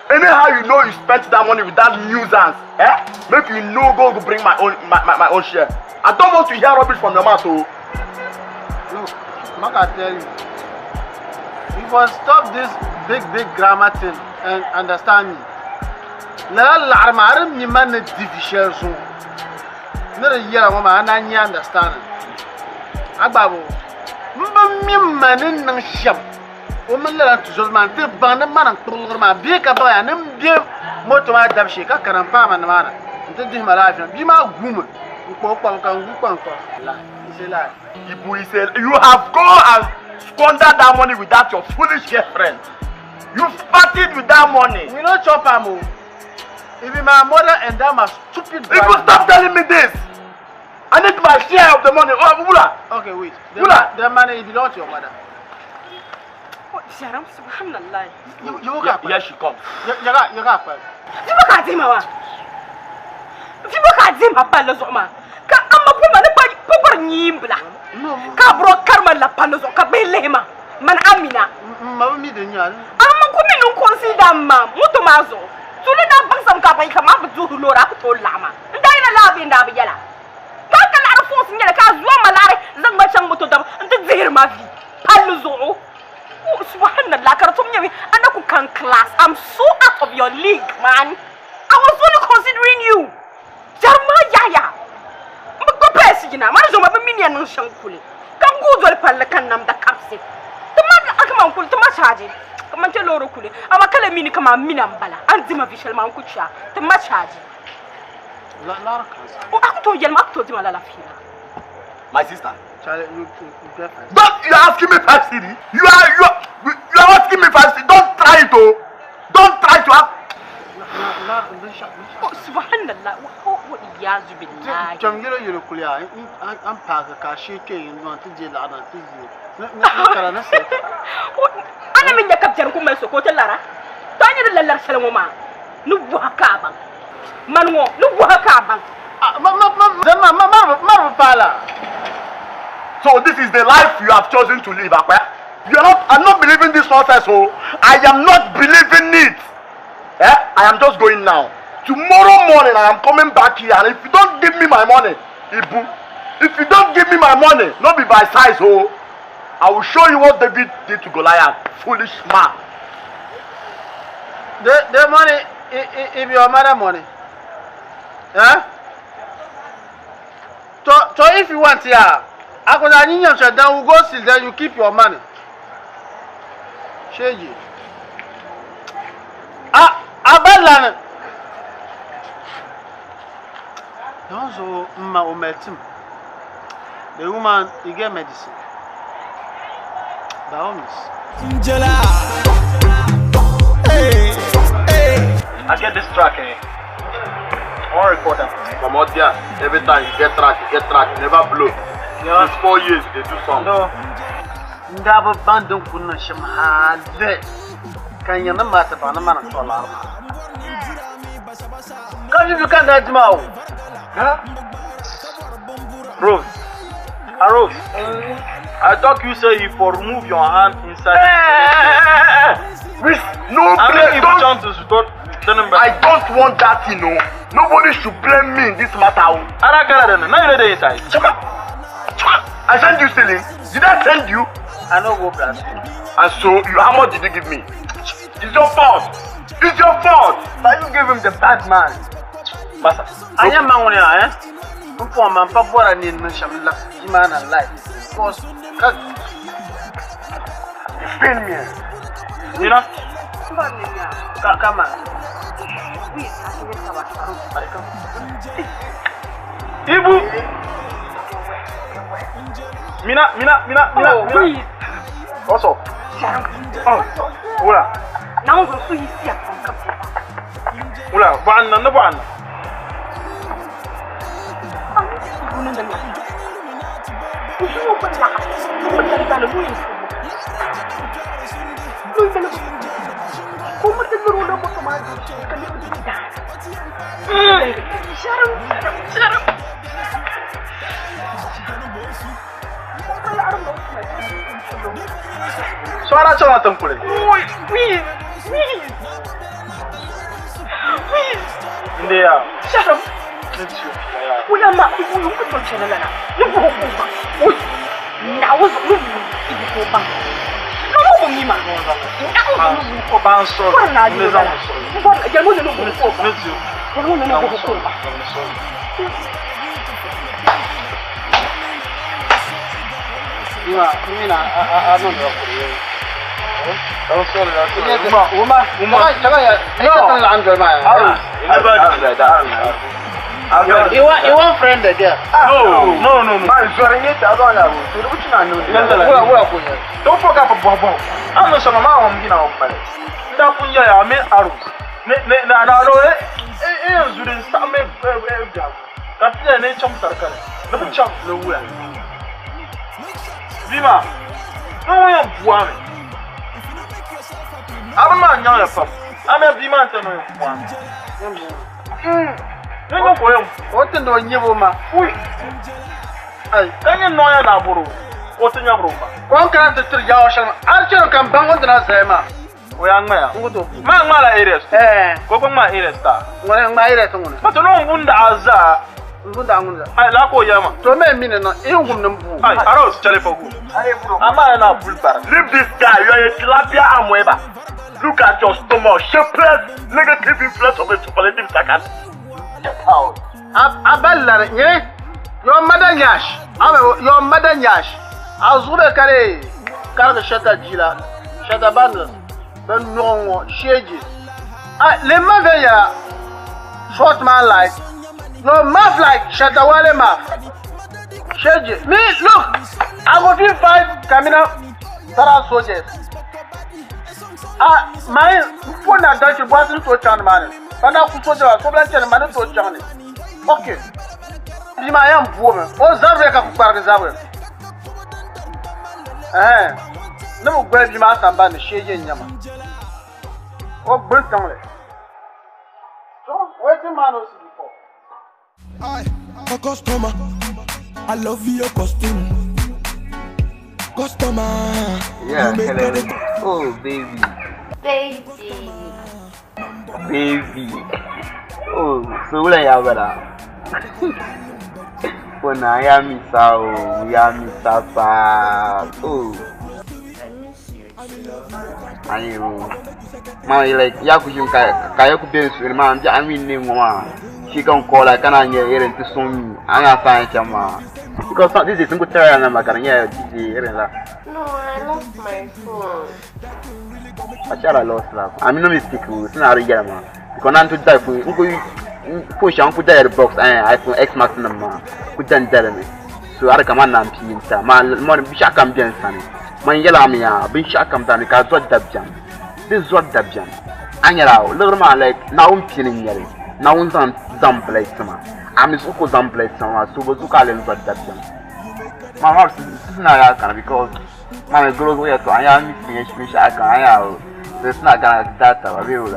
Anyhow, you know you spent that money with that nuisance. Eh? Make you no go bring my own share. I don't want to hear rubbish from your mouth, oh. Look, I'm gonna tell you. You must stop this big grammar thing and understand me. La larmarim ni man difficile so. Nere yera mama ananya understand. Agbabo. Mba mi manin nang sham. woman la toujours man te bande man pour ma bien ka ba nem bien moto ma dabshi ka karan pa man mana te di malaafia bi ma guma ko kan la c'est là Ibu, you have gone and squandered that money with that your foolish girlfriend. You farted with that money. We don't chop am. If my mother and that my stupid brother. If you stop telling me this, I need my share of the money. Oh, Bula. Okay, wait. The money belongs to your mother. What? Sharam, subhanallah. You got here she comes. You got what? You got him, ma. You got him, papa, Lozoma. Ka amapu mana pa popar nyimbla. Ka bro karma la panozo ka belema. Man amina. Mama mi de nyal. Ama ko mi non consider ma muto mazo. Tule na bangsam ka bai kama bu du lora ko to lama. Ndai na labi nda bi yala. Ka ka la force nyala ka zuwa malare zan ma chan muto da nda zihir ma fi. Palozo. Oh subhanallah karatum nyawi anaku kan class. I'm so out of your league, man. I was only considering you. Jarma yaya. President, man, zo ma be minian no shankule. Kan gudol palle kan nam da kapse. Tama akama kul tama charge. Kaman te loro kule. Ama kala mini kama minam bala. Anzima vishal man kucha. Tama charge. La rakas. O akto yel ma akto dima la fina. My sister. Charlie, you you're asking me 5 cedi. You are asking me 5 cedi. Don't try it, oh. Don't try to ask. Oh, subhanallah. What yazu billahi. Jamgiro yoro kulia. Am paga ka shike yin no tije la na tije. Na kara na se. Ana min yakab jar ko mai sokoto lara. Tanya da lallar salmo ma. Nu buhaka ban. Manwo, nu buhaka ban. Ma pala. So this is the life you have chosen to live, Akwa. I'm not believing this nonsense, oh. I am not believing it. I am just going now. Tomorrow morning I am coming back here, and if you don't give me my money, Ibu, if you don't give me my money, not be by size, oh, I will show you what David did to Goliath. Foolish man. The money, if your mother money, So if you want here, I go down in your shut down, we go still there, you keep your money. Shady. Abalan. Also, ma ometim. The woman, you get medicine. By all means. I get this track, I want to record them. From out there, every time you get track, never blow. Yeah. It's 4 years, they do something. No. Ndaba bandung kuna shamhade. Kanya na mata ba na mana tola. Can you can that mau? Huh? Rose. Rose. I thought you say you for remove your hand inside. No play. I don't want that, you know. Nobody should blame me in this matter. Now you're inside. I sent you stealing. Did I send you? I know go blast you. And so, how much did you give me? It's your fault. It's your fault. But you give him the bad man. I am man when I am. For man, Papa, I need no sham lucky man and life. Because, pain me. You know? Come on. Ibu. Mina. What's up? Oh, Ula. Now we'll see you see a punk. Ula, Banna, no one. Suara cowok tengkulit. India. Shut up. Uya ma ibu ko to chela na. Ibu ko ba. Uy. Na wo zo ibu ko ba. Kamu ko mi ma. Ibu ko ba so. Ne za mo so. Ko ya mo no ko ba. Ko mo no ko ba. Mina, I don't know. Don't sorry. Uma. Jangan ya. Ini kan lanjut mah. You want friend there? No. Man, sorry ni tak ada lah. Sudah bukan anu. Gua punya. Don't forget apa bobo. Anu sama mama mungkin aku pada. Dah punya ya, me aru. Ne ada sudah sampai jam. Katanya ni cuma terkal. Lepas cam lewa. Bima, kau yang buang. Apa macam ya pap? Ame bima tu yang buang. Ni kau koyong. Kau tu dah nyebu ma. Ui. Ay, kau ni noya dah buru. Kau tu nyebu ma. Kau kan terjauh sama. Archer kan bangun tu nak saya ma. Oyang maya. Ngutu. Mang mala iris. Kau ma iris ta. Ngorang ma iris ngone. Macam orang bunda azza. Bunda. Ay la ko yama. To me mine no e ngum nambu. Ay aros chale fogu. Ay bro. Ama na bulbar. Leave this guy. You are a tilapia amweba. Look at your stomach. Shapeless negative influence of a superlative sarcasm. Get out. Aballar nye. Your mother nyash. Your mother nyash. Azure kare. Kare shata jila. Shata bandla. Ben non sheji. Le maveya short man like no mouth like Shatawale mouth. Sheji. Me look, I go feel 5 Kamina Tara soldiers. My phone na Dutch wasn't to chan man. Pana kusoja so blanche man to chan. Okay. Bi ma yam woman. O zavre ka kuparga zavre. No gbe bi ma samba ni sheje nyama. Oh, burn tamale. So, waiting man was before. A customer, I love your costume. Customer, yeah, hello. Oh, baby. Oh, so what are you when I am oh. Ayo, my like Yakushim Kayaku Bills with man, I mean, she can call like an anya here to soon. I am fine, Chama. Because this is a good turn, and I'm going to No, I lost my phone. I shall lost love. I'm no mistake, it's not a yama. Because I'm to die for push on put the box and I put X Max number. Put them tell me. So I recommend I'm peeing, my money, Bishak and Jensen. Man yalamia, bin shakam tani ka zot dabjam. This zot dabjam. Anyala, little man like now peeling yelling. Now on some place sama. I'm uko some place sama, so was ukal and zot dabjam. My house is not gonna because my girls way to I am me shaka. There's not gonna that a real.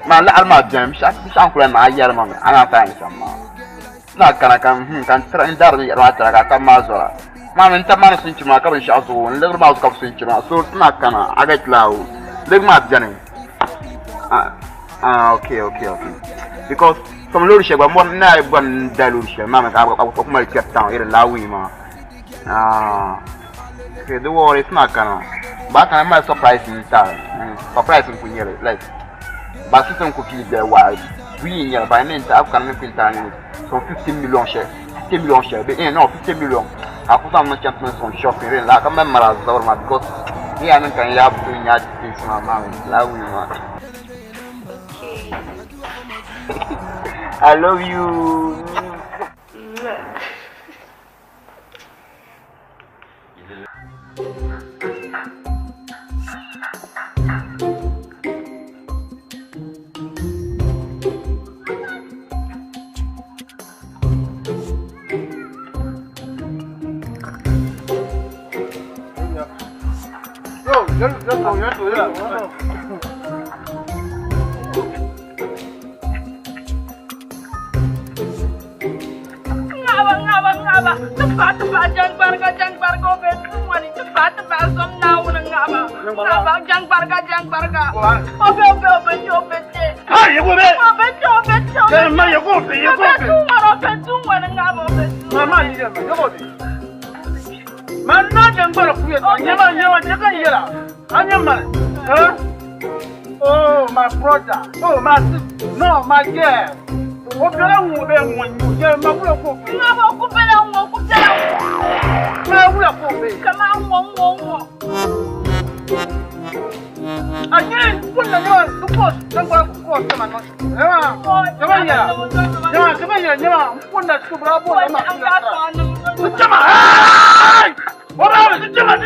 My alma jam shankula na yelman, I am fine some. Not gonna come, can train down the rata mazora. Man, man, since you make up and shout, and little mouse comes into my so it's not gonna. I get loud. Look, my Jenny. Okay. Because some little ship, but one night, one delusion. Mamma, I will my cat down here in Lawima. Okay, the war is not gonna. But I'm not surprised in time. Surprising for you, like. But system could be there wild. We in your by name, I've got nothing time. So 15 million shares. 50 million shares. No, 50 million. I put on my gentlemen on shopping like a member of the because he and can have doing that things in my mind. I love you. Ngaba. Cepat jangan barga semua ni cepat som nau ngaba. Ngaba jangan barga. Obe. Hai, yo be. Obe. Jangan yo be. Tunggu ngaba. Mama ni dia, yo be. Mana jangan barga punya. Nyawa jangan yela. Anyaman. Oh, my brother. Oh, my sister. No, my girl. Opera ngube mwanyu je mabula ko ngaba okupela ngokutela ngabula ko be kama ngo Again, put the one to post. Don't go to court, come on. Come on here. Come on here. Put that to Bravo. Come on. What are you? Come on.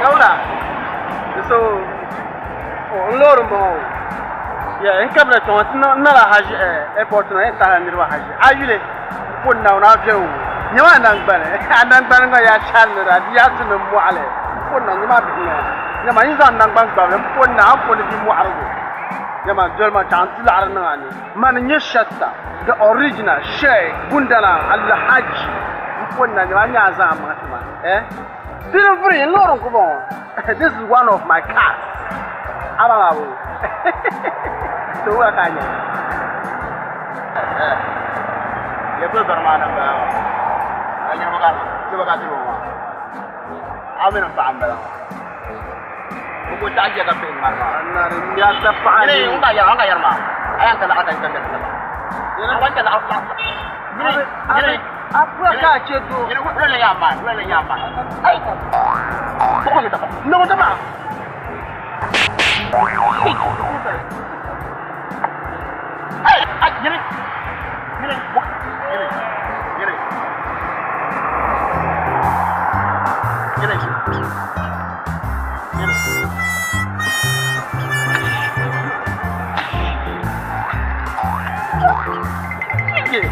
Kaula. So, Lord Mo. Yeah, in Cabra, not a Haj airport, no, and Haj. Are you put down our view? You are not better. And I'm going to channel at the afternoon. Put on the map here. The man is on the bank, put now for the Water. Yama German Chancellor Arnani. Man, you shut up. The original Sheikh Bundana Al Hajj. Put on the Anyazam. Eh? Feel free, Lord. This is one of my cats. Ababu. So what can you? You put the man about. I never got you. I'm in a family. Who charge you a pin, my man? Yes, the fire. You know, I am the other than you know what the outlaw. I put a catch you to really young man, really young man. Hey, no, the man. Hey, get it. Get it. Get it. Get it. Get it. Get it.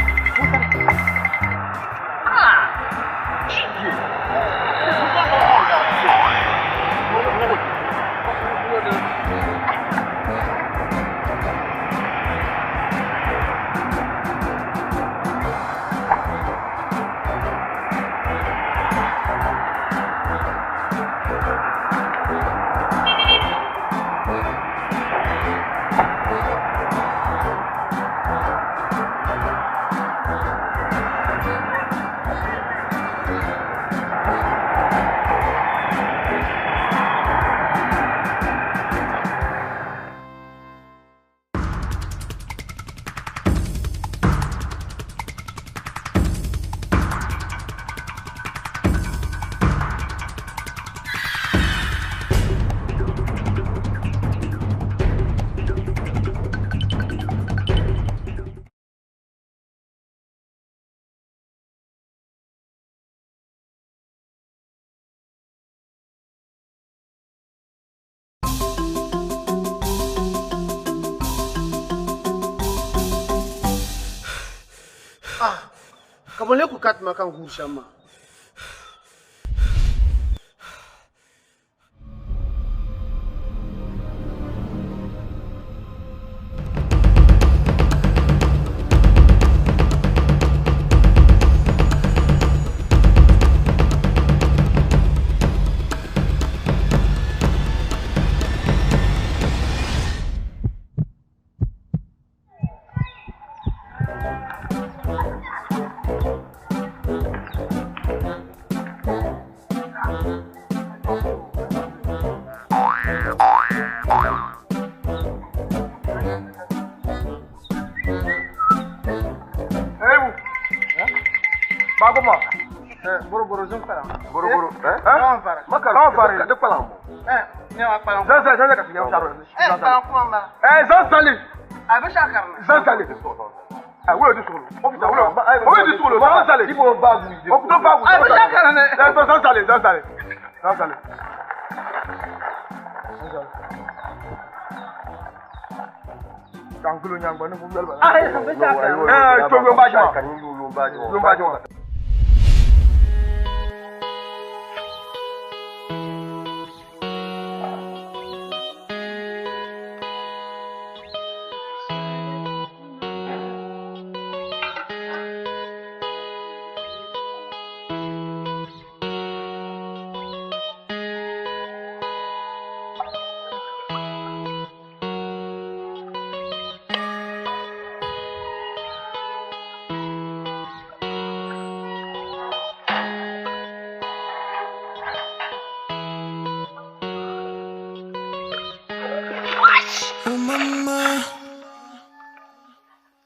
Comment les coups ma quand vous chama? Buru-buru zoom para. Buru-buru. Kawan para. Kawan para. Kadang palang. Nyawa palang. Zan kat nyawa taruh. Palang kuma mbak. Zan sali. Abis akar. Zan sali. Where di sulu. Officer, where di sulu. Zan sali. Ibo bagu. Officer bagu. Abis akar ne. Zan sali. Tangkulu nyang banu bubel ba. Abis akar. Coba baca. Belum baca.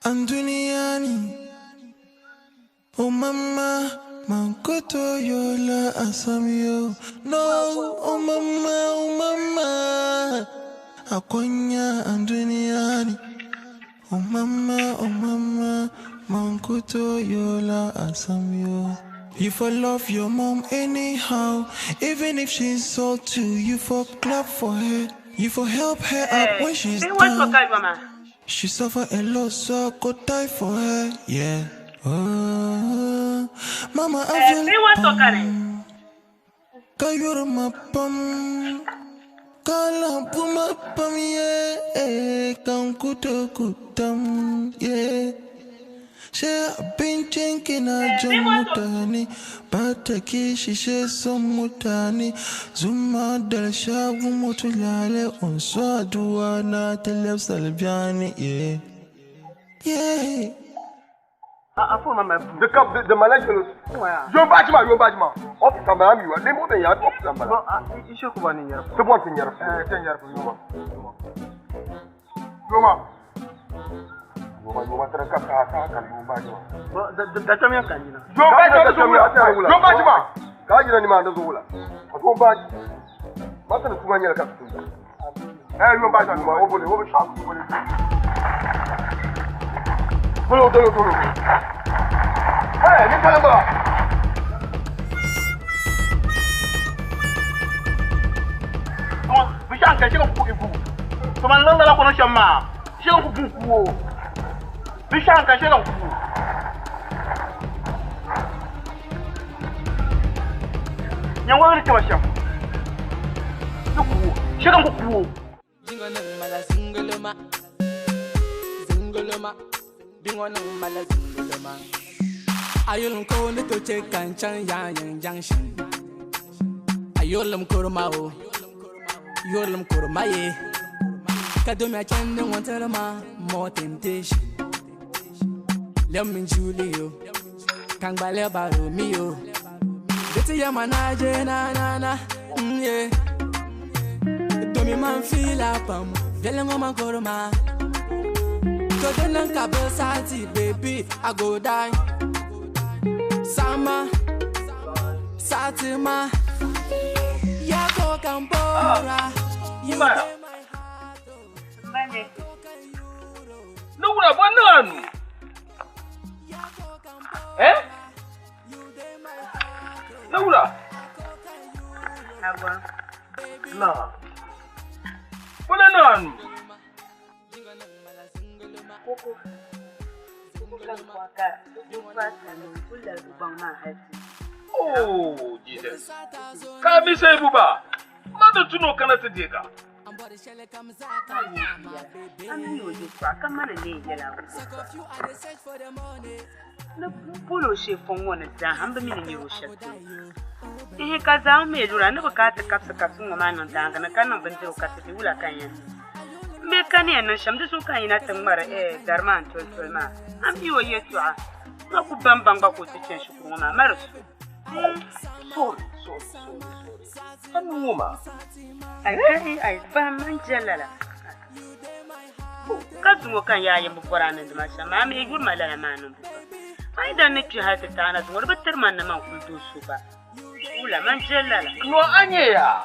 Anduniani, oh mama, mankoto yola asamio. No, oh mama, akonya anduniani. Oh mama, mankoto yola asamio. You for love your mom anyhow. Even if she insult you, you for clap for her. You for help her up when she's down. She suffer a lot, so I could die for her. Yeah. Mama, I feel Kayur my pum. Kala puma pum, yeah. Kankuto kutam, yeah. She been drinking a jamutani, Pataki, she says some mutani, Zuma del Shabu Mutulale, on Swaduana, Teleb Salbiani, yeah. Yeah. I phone my the manager. Yo Bajma. Off Tamam, you are the more than you are off Tamam. You should go on in your 10 years. Roma. You want to cut and you Bajma. The Tamian can you know? Yo Bajma. Kajina Mandola. I go back. What's the 2 year captain? Hey, you Bajma, over shop. Hello. Hey, you tell about. We can't get you cooking food. So my long la connection ma. She don't cook food. We can't get you food. You want to tell us? She don't cook food. Ayolum ko ne to che kan chan yang junction. Ayolum kormao. Yolum kormaye. Kadome chan ne wanted ma more temptation. Lemon Julio. Kang bale baro mio. Deti ya manaje na. Yeah. To me man feel apam. Velengo man korma. To den kabesati baby I go die. Sama Satima Yako Kampora Nura bananu. Nura. Agua. No. Bananu. Oh, Jesus. Kami say buba. Mother to know kana tedeka. Pulo she from one of the humble meaning you shall do. He got down me, you never got a capsule man on down and a cannon until Cassula Canyon. Mekanian and Sham, this will kind of a Darman to ma. I'm you a year to her. No good bambamba to change from my marriage. Sorry. I'm woman. I found Angela. Kazuka Yam Boran and Masha, Mammy, good my little man. I don't need to have the town as well, but Terman amount will do super. Ula Mangela. No, Anya.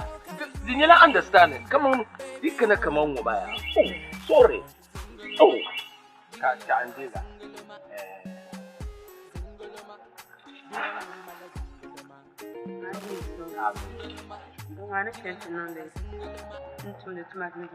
Did you not understand it? Come on, you cannot come on, Mobile. Oh, sorry. Oh, can't do that. Don't want to change on this. Into the tomato.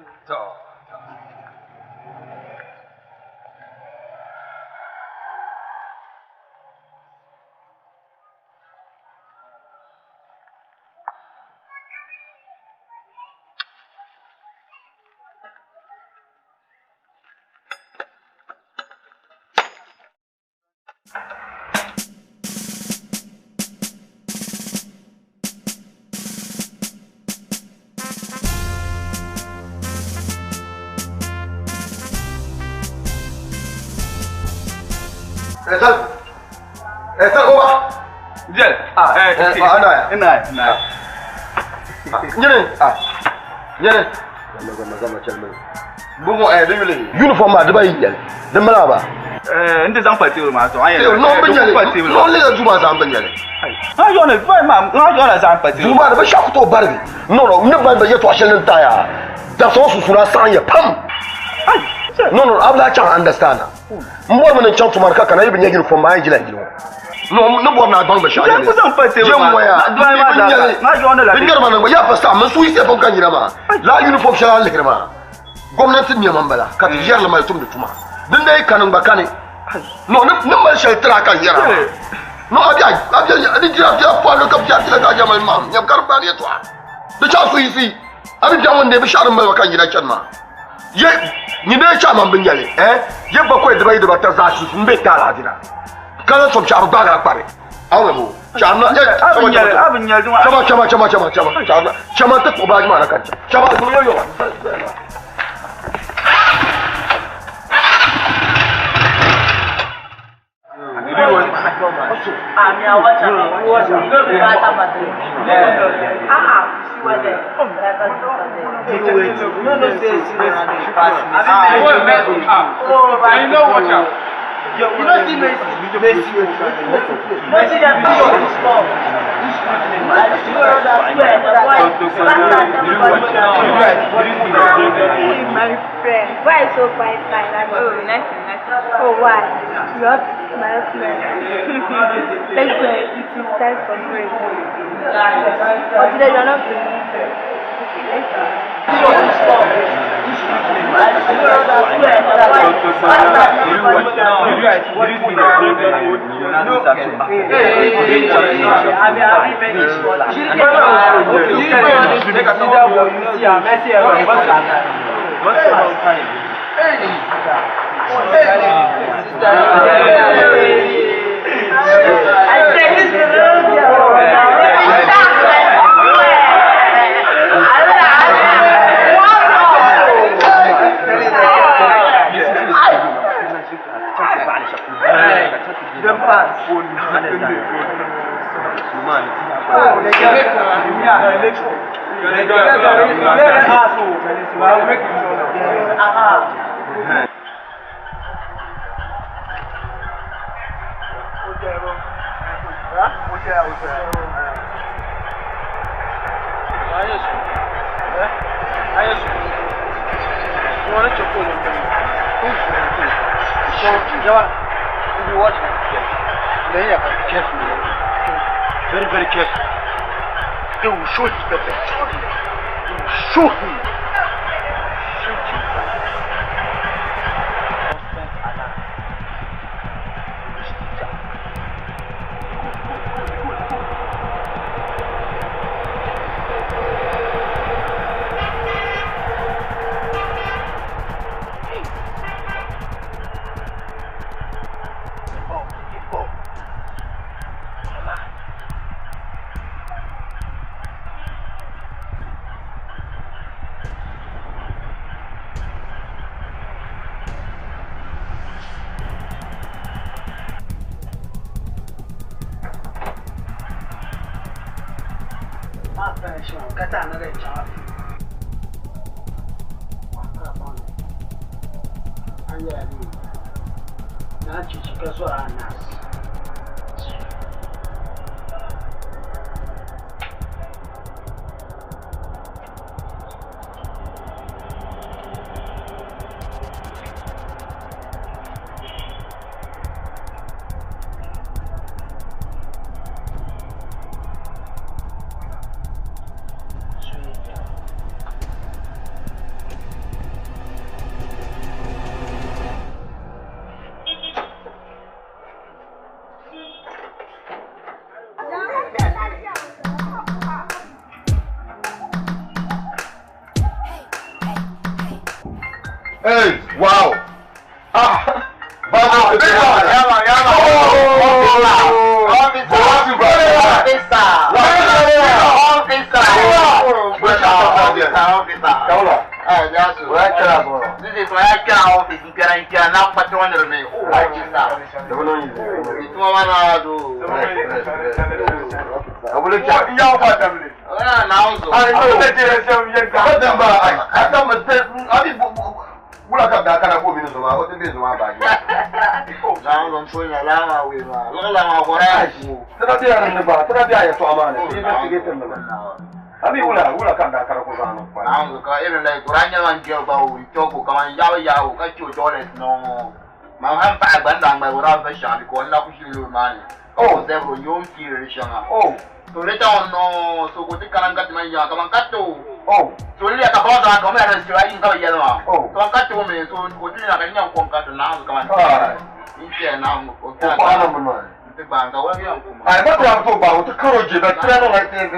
Esal Oba. Jel. Enai. Nyere. Zama chalme. Bumo debile. Uniform ma deba yel. Demala ba. Nde zan pati ma so ayen. No le zuma zan banyale. Ha yo ne fa ma, yo na zan pati. Zuma da ba shakuto barbi. No, ne ba yeto ashelin taya. Da so su sura sanye pam. No, abla can understand. More than chance to mark can even uniform my jila. No more na ban ba sha. Ya kusan fate wa. ma jo na la. Dingar ma na ya fa sa mun suyi sai fa kan yira ma. La uniform sha la kirma. Gwamnatin ne man bala ka tiyar la mai tum da tuma. Din dai kanin ba kane. No nan mal sha tra kan yira. No abia adi jira ya fa lo ka ya tira ga jamal mam. Ya karba ne to. Da cha suyi si. Abi jaman ne bi sharin mai kan yira kan ma. Ye ni ne cha man bin yale ye ba ko da bai da ta za shi sun bai ta la dira. Kana som charu ba ga pare. Awe mo. Chama abin ya juma. Chama ta ko ba juma na kan. Chama ko yo. You don't see Messi. Messi that video is small. My friend, why so quiet like that? Oh, why? You have to smile. Let's go. It is time for break. But today you're not feeling it. Very, very careful. They will shoot you. They will shoot you. Hey, wow. This is why I can't office in Piaran, not patron of me. Abi ula kanda kara ko zanu kwa. Nangu ka irin lai kuranya man jiyo ba wi toko kaman yawo ka ciyo dole no. Ma han pa banda mai wura fa sha ko na ku shiru mani. Oh, therefore you won't feel Rishanga. Oh. So later on, no, so go to Karangat Maya, come on, Kato. Oh. So later about that, come here and try in the yellow. Oh. So I cut to me, so go to the young conquer now, come on. Alright. Now, okay. I don't know about the courage, but I don't like this.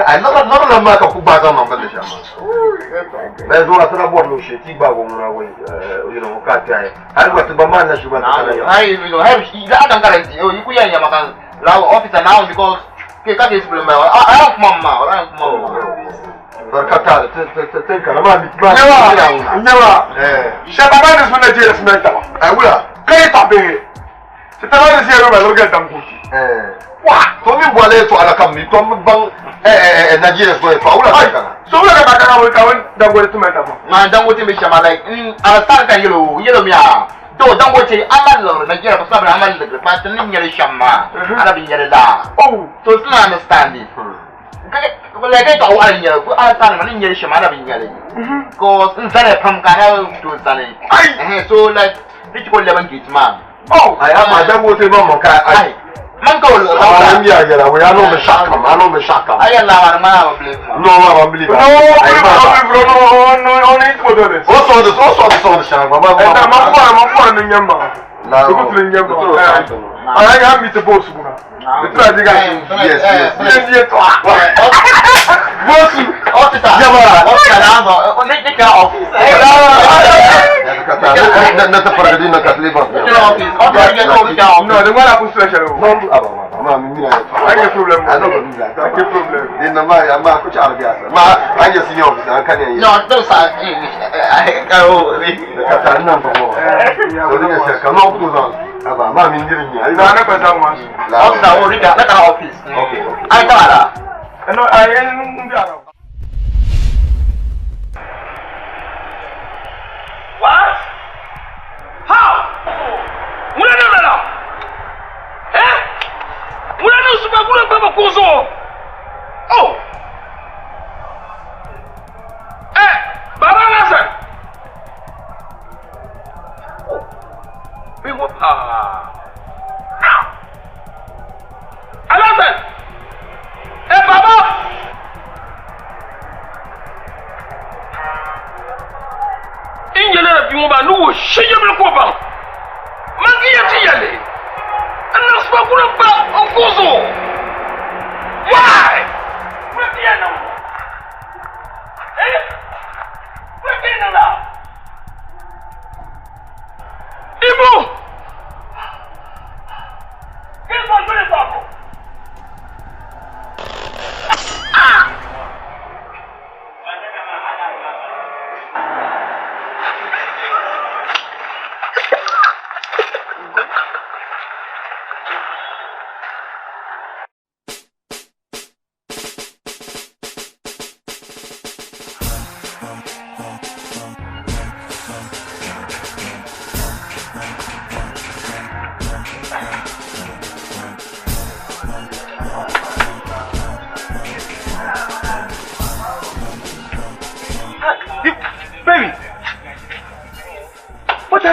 I never make a Pubaza number. There's one other board, Tiba, you know, Katai. I got to Bamana, she went. I don't guarantee you, you could have a officer now because Kaka is I have Mamma, I have Mamma. Kata, take a man. Never. Shabaman is when I just met them. I will. Get up here. Sit around here and look at them. What? So we want to allow me to Nigeria's way for so we're back around don't go to Meta. Man, don't go to Mishama like Alsaka yellow me. Don't watch it. I'm not Nigeria for some I'm the person in Shama. I'll be yellow. Oh, so it's not understanding. Well, I get all in your son in your Shama being yellow. Because inside a pump canal to Sunny. So like, did you call 11 kids, man? Oh, I am my don't go to Mama. Mango, we are no Meshaka. I know Meshaka. I allow my believe. No, I believe. No, also the song. I am with the boss.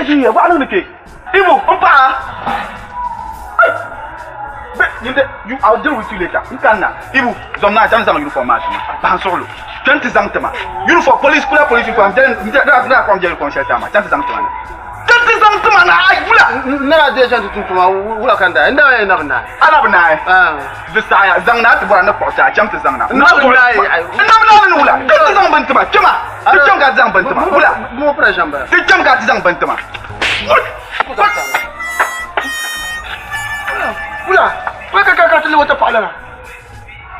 Here, what are you I'll deal with you later. You can now. Ibu, Zomna, Jamzam uniform match. Bansolo. 20 Zantama. Uniform police, police uniform. Then, that's from jail concert. 20 Zantama. 20 Zantama. Never did something to Wakanda. And I never know. I never know. The Saya Zangna, the one of Porta, jump to Zangna. No, no, 20 Zambantama. Come on. The Junga Zambantama. No pressure. The Junga Zambantama. ولا ولا قاتل وتفعل لنا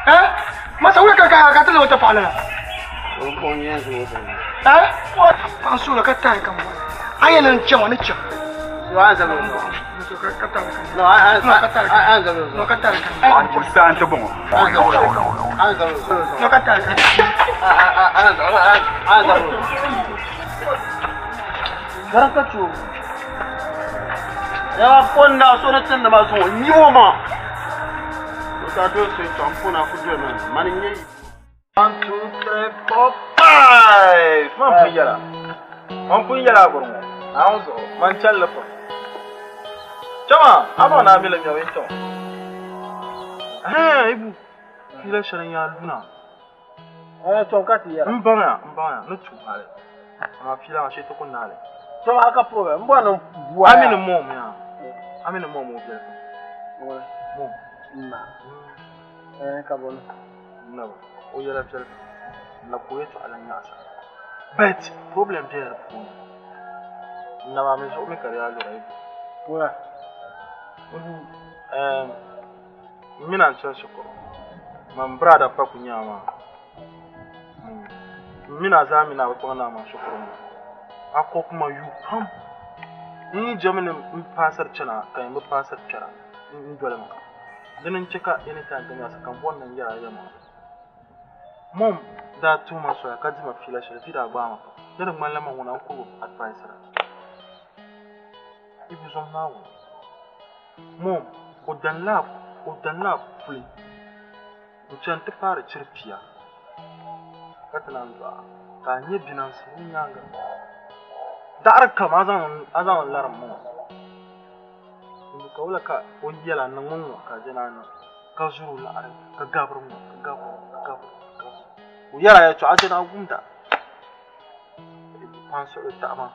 ها ما سوي قاتل وتفعل لنا ها فانسولا كتاي كم اي ننجم ونجم وانزل لا انزل لو كتاي انت بون انزل لو كتاي انزل Garakatu. Ya konna so na tanda ma so ni woma. To ta do so champona ku do na. Mani nyi. 1 2 3 4 5. Man puyala. Man puyala gurmu. Aunzo man challafa. Chama aba na mi la nyawe to. Ibu. Kila sharan ya luna. To kati ya. Mbana na tupale. Ma fila shi to kunale. So aka problem mbona bua amini mom ya amini mom obia wala mom na kabon na o yara pele na kueto ala nyasa but problem there phone na ba me so me kare alo rai wala mina ncha shukuru mam brada pa kunyama mina zami na ba na ma shukuru ako kuma yu pam ni jamani pasar cana kai mu pasar cara in dole ma dinin cika ina ta ganya sakan wannan yara yamma mom da tuma so ya kaji ma fila shi da ba ma dinin mallama wannan ko advisor ibu zon nawo mom odan lab fuli mutan ta fara cirfiya katanan ba ka nye binan sun yanga dar kam azan laram mo ko wala ka wonjela nan mun ka jina na ka zuru la are ka gabru mo ka gabru u yara ya to ajina gumda panso ta ma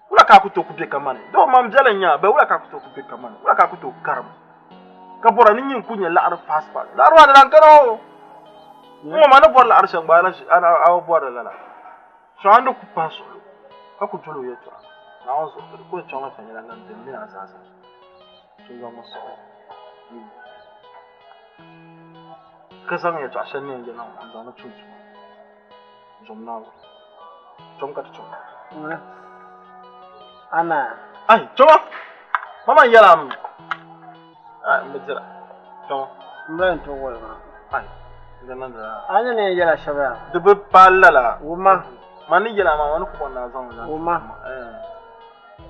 wala ka ku to ku be kaman do mam jalanya ba wala ka ku to ku be kaman wala ka ku to karam ka bora nin yin kunya la ar passport la arwa da karo mo ma na bor la ar shan ba la ana aw bor la la so ando ku panso aku jolo yeto na ozo ko chama fanyala nan de mina sasa tunga maso kasan yeto ashan ne yana anda na chuchu jomna jomka to ana ai joma mama yalam mbejira joma mben to wala ai ngana da anya ne yala shabaya de be palala uma mani yela ma wani ko na zan la uma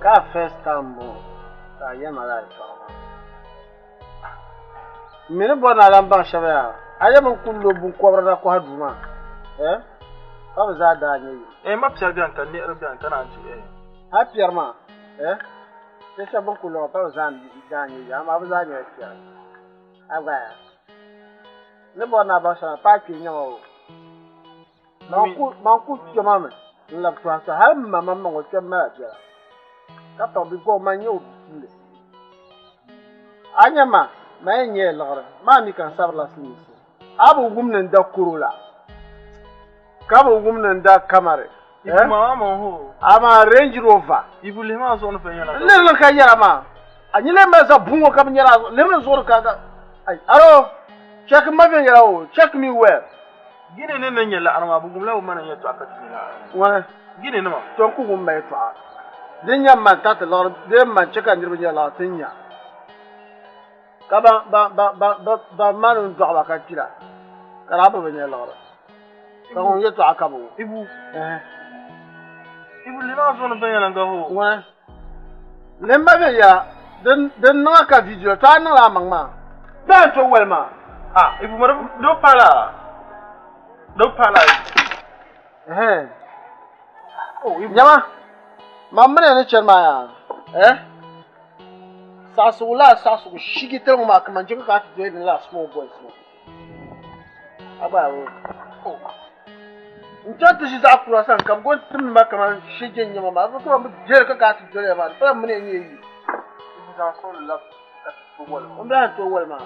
ka first time bo ta yema la to mene bona lamba shabaya ayama kullo bu ko brada ko haduma ka za da ne ma piyar bian kan ne bian kana ji ha piyar ma sai sabon kullo ka za da ne ya ma ba za ne piyar agba ne bona ba sha pa ki nyawo manku jamame la twasa har mama mango chama ja ka to bi go manyo bile anyama mayenye lagara mami kan sabla sinisi abu gumnan da kurula ka bu gumnan da kamare mama ho ama range rover ibule ma so no fanyala le ka yara ma anyile ma za bungo kam nyara le ma zo ka ai aro check ma ben yara o check me well gine ne nan yalla arma bugum lawo mana yato akati la wa gine ne ma ton ku gum mai to din yamma ta ta lor de man cheka ndirbe yalla tinya ka ba manu do ala ka tira kara ba ben yalla ka on yato akabu ibu ibu le ma zo no ben yalla ngaho wa le ma be ya den na ka video ta na la mangma ba to welma ibu mara do pala do pala oh nyama mamre ne cherma ya sasu shigi tel ma kaman jinga ka ti do la small boys aba oh njata shi za ku rasan kam gon tum ma kaman shigi nyama ma ko mu jer ka ti do ma fa mun ne yi za so la ka to wal on ba to wal ma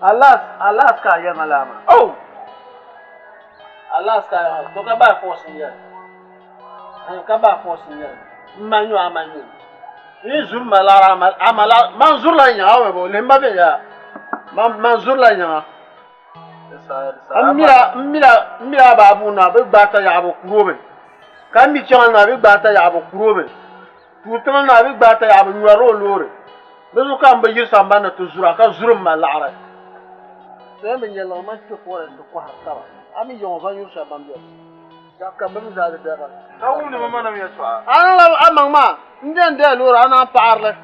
Allah ka ya malama oh Alaska, to ka ba force here. Ka ba force here. Manyo amanyo. Izur malara amala manzur la nya bo lemba be ya. Manzur la nya. Mira babu na be gbata ya bo kurobe. Kan mi chan na be gbata ya bo kurobe. Tutan na be gbata ya bo nyaro lore. Be zo kan be yir samba na to zura ka zurum malara. Sai ben yalla ma to ko ra ko ha ami yon va yur samba mbiya. Ya kan be za da ba. Kawu ne mama na mi yatwa. Ana amang ma ndende lore ana parle.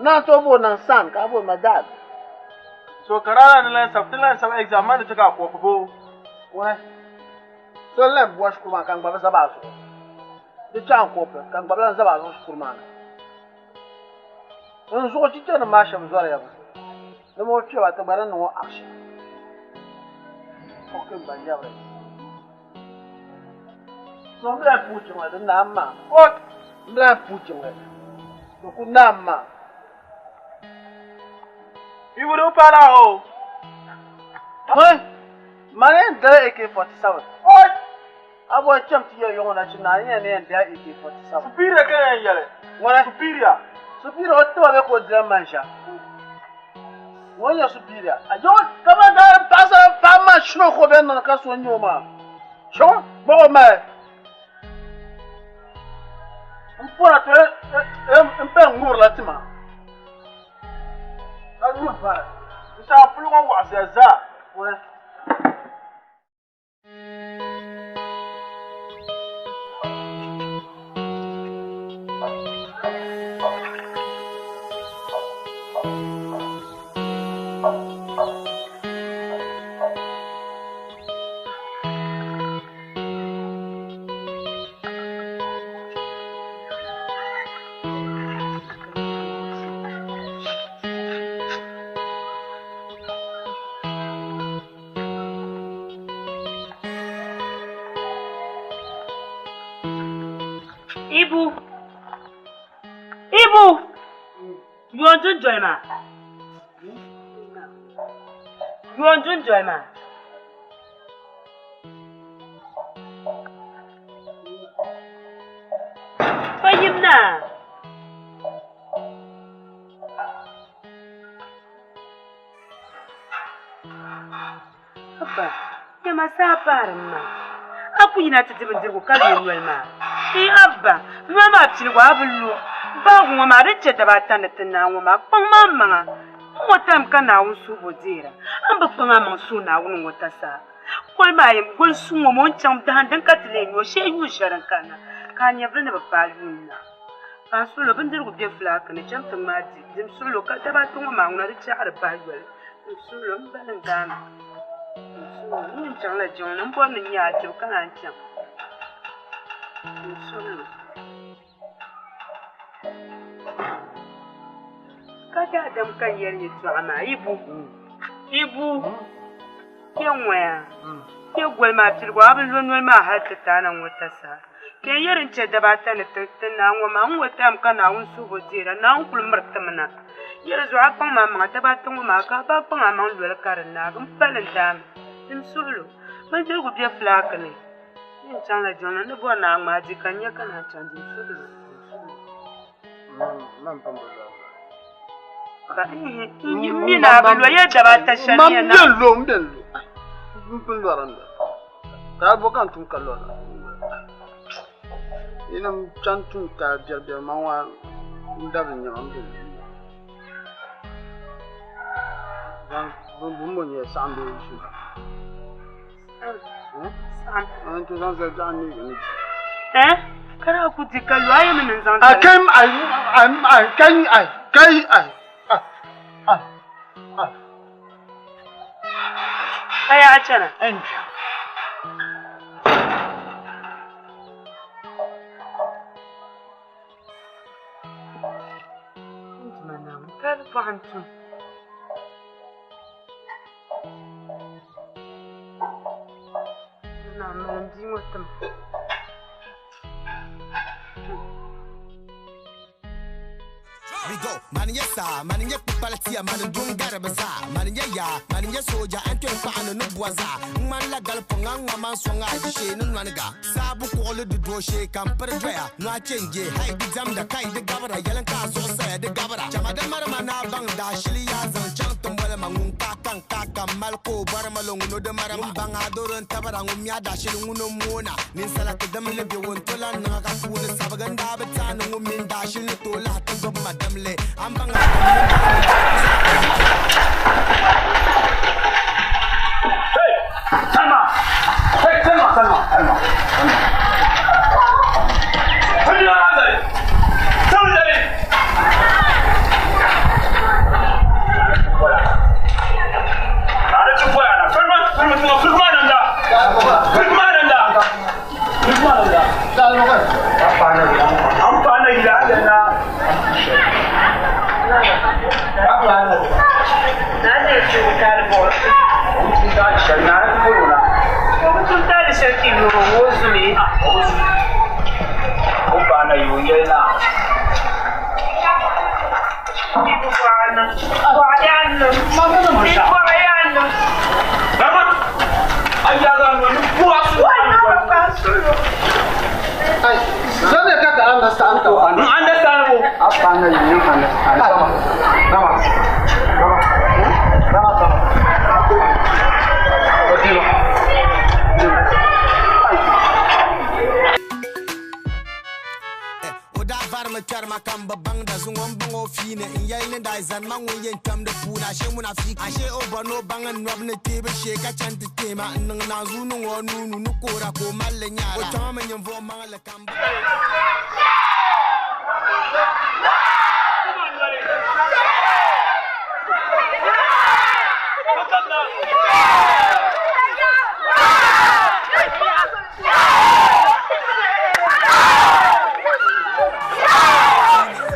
Na to bo nan san ka bo madad. So karara na lan sab exam na taka ko bo. Ouais. So lem wash kuma kan baba sabaso. De chan ko pe kan baba sabaso kuma. On zo ti tana ma sham zora ya. Da mo cewa ta baran no action. Ko kan ban ya ba. So mla pucho ma da namma. Ko mla pucho ma. Ko ku namma. Ibu do para o. Hey. Mane da AK47. Oi. Abo cham ti yo na china ne da AK47. Superior kan yale. Wala superior. Superior o to be ko dra mansha. Wonya superior. Ajo kama da pasa fama shno ko ben na ka so nyoma. Sho bo ma. Mpora te mpe ngur la tima. Ajo para. Isa fulu ko wa za. Wala. Ibu, you want to join ma? You want to join ma? Fahim na? Apa? Ya masa apa ma? Aku ina tete bendirgo kali ma. Abba, mama tilwa abulu. Ba ngoma riche tabata netina ngoma pangma manga. Ngotam kana unsu bodira. Amba panga mansu na wunu ngotasa. Kol mayem gol sungo mon cham dan dan katle nyo she yu sharan kana. Kanya vrene ba paluna. Kansulo bendirgo de flak ne cham tamadi. Dim sulo ka tabata ngoma ngona riche arba yel. Sulo mbalangana. Sulo ni changla jona mbo ne nya jo kana cham. Kata adam kan yari to ama ibu kenwaya ke gwalma tilwa abin lonwal ma hatta tana wata sa ke yarin ce da bata ne tana ngoma an wata am kana un su bojira na un kul martamana yar zo apan ma ma da bata ngoma ka ba pan ma lol karin na gum palan dam dim sulu man je gubiya flak ne in chan la jona ne bo na ma ji kanya kana chan dim sulu man pambo mina bulwa ya da bata shaniya na mbello mpullo aranda ka bokan tum kallo ina chantum ta jarbe mawa ndabe nyam mbello dan bumbo nye sambe shi an to zan za ni ni kara ku dikallo ayi min zan akan kai Kaya acana. Enja. Mana mutal pahantu. Na mandi motam. We go. Man, yes, sir. Man, yes, palati, man, don't get a bazaar. Man, yeah, man, yes, soldier, and to a fan no boaza. Man, la galpong, man, swung out the shade, no nanaga. Sabu call the door shake and put a dryer. No change, hide the jam, the kind, the gabara, yelling cars, or say the gabara. Jamada Maramana, Bang, Dashili, and Chantum, Welaman, Kaka, Malco, Baramalong, no the Maram, Bangador, and Tabarang, Miada, Shiluno Mona, Ninsala, the Demle, Wuntola, Nagafu, Sabaganda, Batan, women, Dashil, Tola, Madame Le, I'm Bang. Salma! Hey, Salma! Ashe obano bangan nwabne tebe sheka chanti tema nang zunu ngonu nukora ko malenya o chama nyamvo mangala kamba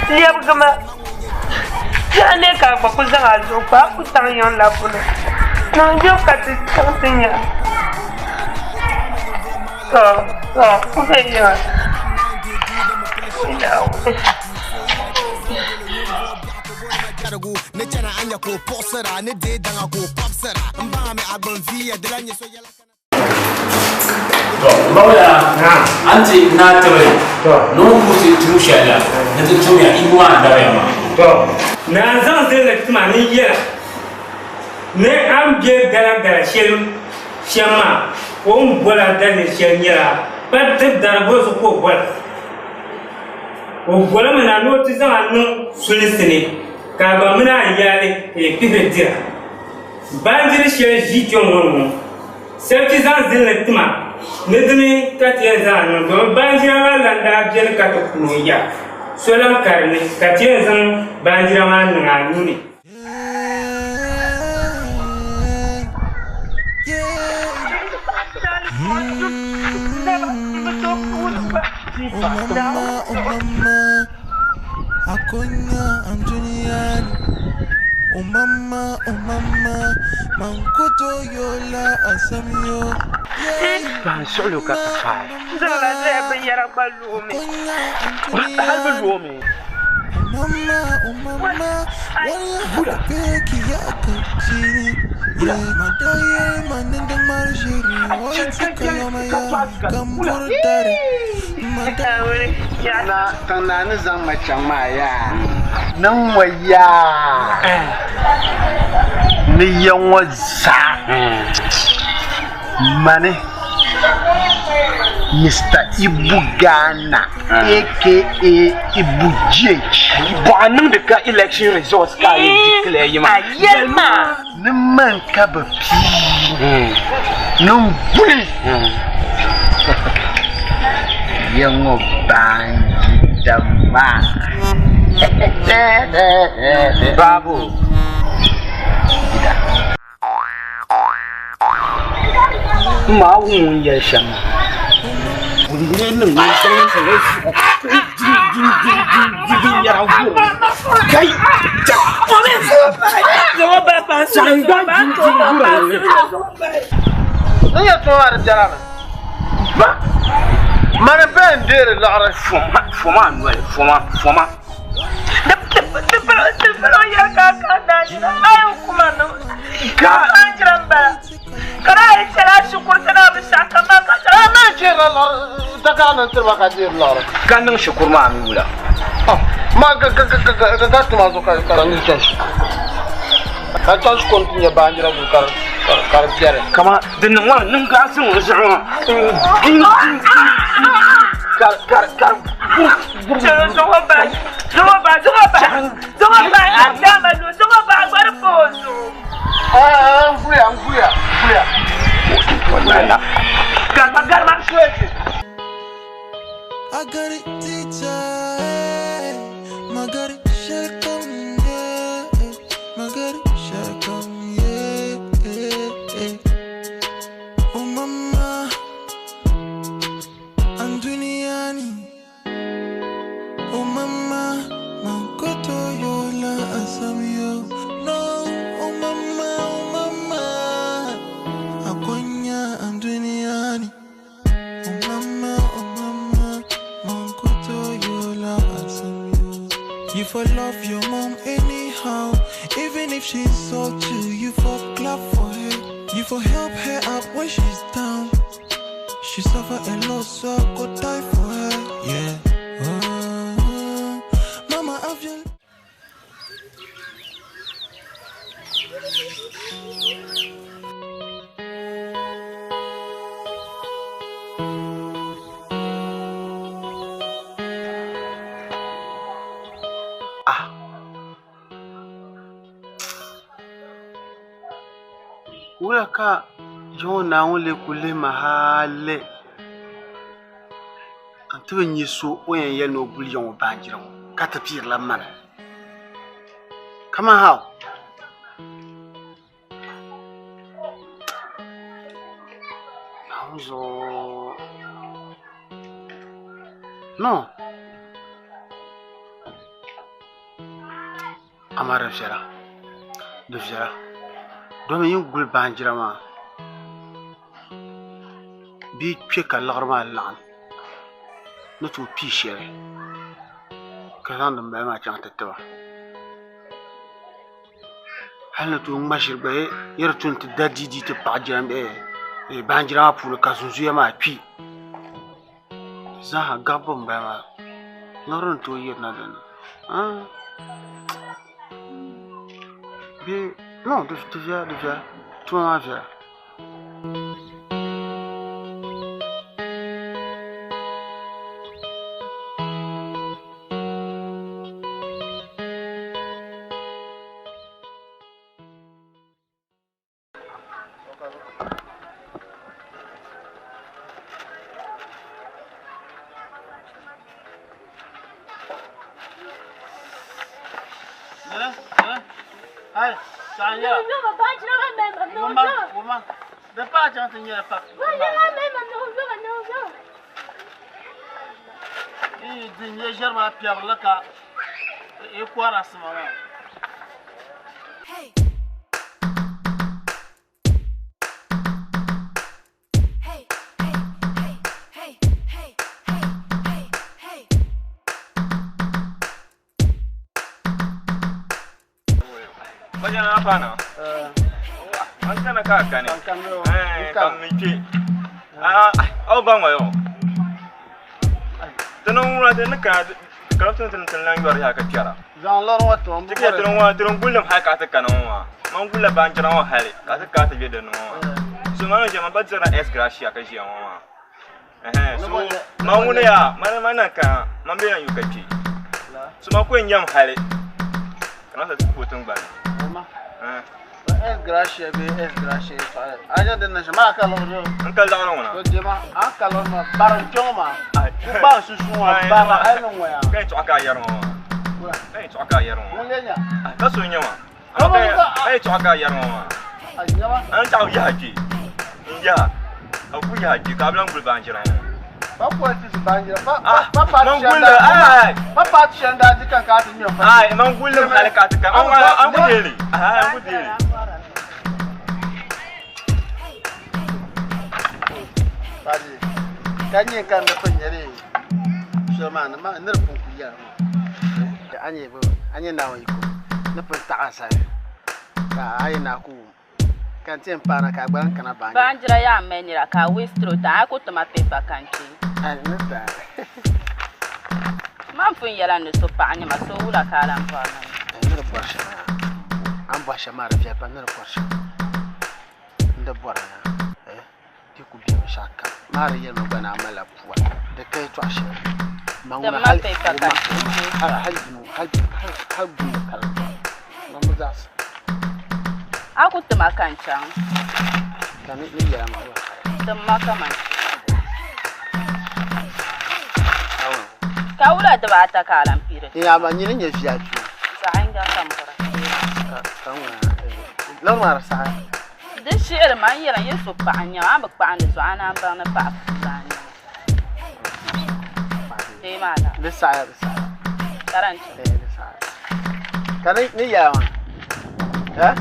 liab gama ne ka ba ku zanga zo ba ku tan yon la pula no jo ka ti tantinya ku ke ya ne chana anya ko posera ne de danga ko popsera mbanga me agbon via de la nyeso yala Bawla anti na tawe no kusi tushada na tuya iwa ndabema na zan zai da kuma ni yera ne am je gara shema ko mbola da ne shenyera pat darbo su ko bol o bola mana no ti zan anu sulisini ka ba muna yale e pibetira banjiri she jijon wono serti zan zai da kuma ne dini katiya zan no banjira wala da je ka to kuno ya solam karne katiya zan banjira man nga nuni Mama, Akonya, I'm Julian. Oh mama, Mankoto Yola, Asamio. Ban solo katafai. Zala zeba yara balumi. Balumi. Mama, what a becky yakachini. Madaye, manenda marjiri. What's a Kamburtari. Na tanani zan macen maya nan waya ni yan waza mane Mr. Ibu Ghana aka Ibu JH ba nan da ka election results ka yi declare yi ma yelma ni man ka ba fi nan buli yang banji dama bravo ma wun ya shama wuri nan ne sai ya rawo kai ya tawar jarana ba mana ben dere la ara foma Pero ya kakanda ayo kuma no ka anjramba kara echela shukur kana bisaka maka ma jira la takana terma ka dir la kan nan shukur ma mi wula ma ga tuma zo ka ni change ka change continue ba anjira bu kar biare kama din nan wa nan ga sun zuwa kar Zongo ba adama lo zongo ba agora pozo Nguya garma shweke I got it, teacher. My got it, shake on, yeah. My got it, shake on, yeah. Oh, mama, Anduniani. Oh, mama, Mankoto Yola Asamio. No, oh, mama, Akonya Anduniani. You for love your mom anyhow, even if she insult you, you for clap for her. You for help her up when she's down. She suffer a lot, so I could die for her. Yeah. Mama, I've you. Waka jona wole kule mahale antu nyiso oyen ye no bulion banjira kata pir la mana kama how nauzo no amara fera de fera do me yungul banjira ma bi peka larma lan no to pishere kalan dum ba ma chanta tawa hal to mashir ba yartun ta dadidi ta pajam e banjira pour ka sunzu ma pi za ha gabon ba ma noron to yirna dan bi non, devia, toi un verre. Allez, ça y est. Woman, de pas chanter ni la pas. Et dingue germa pierre là ka et quoi à ce moment. Hey. Bajana hapana. Ankana kaka ni. Kamiti. Au bangwa yo. Tanong de naka kalaftan tan lang yori haka tiara. Zan lor wato mbu. Tike tanong gulam haka ta kanwa. Man gula banjara wa hali. Ka ta be de no. So man jama bajara es gracia ka jiya wa. So mangune ya mana ka man be yan yukati. So ma ko nyam hali. Kana ta putun ba. Es gracia. Aja de na jama ka lo jo. Ankal da wana. Ko jema ankal lo ma baran choma. Ba susu wa ba ai no wa. Kai to aka yaro wa. Kai to aka yaro wa. Ngenya. Ka so nyama. Kai to aka yaro wa. Anyama. An ta ya haji. Ya. Aku ya haji ka blan gul banjira. Papa ti banjira. Papa shanda. Papa shanda dikan ka ti nyo. Man gulum hal ka ta kan. An gudeli. An gudeli. Kanye kan da fanyare Sherman ma nar kun kuya anye na wa iko na penta asa ka ai na ku kan tem pana ka gban kana ba banjira ya menira ka wistro ta ko to ma pepa kanti ai na ta man fun yala ne so pa anya ma so wula kala pa na ne borsha an borsha ma rafiya pa ne borsha nda bora eh ti ku bi shaka mari yel ma bana mala puwa da kai to ashe manguna hal mamuzas aku temakan cang kami ni ya ma temakan kaula da ba ta kalan pire ya ba ni ne fiya ju sa anga kamfara kan lamar sa da shi'ir man yara yeso pa anya ba pa an zo ana ba na pa sani mala bisa karanci bisa kare ni ya wa eh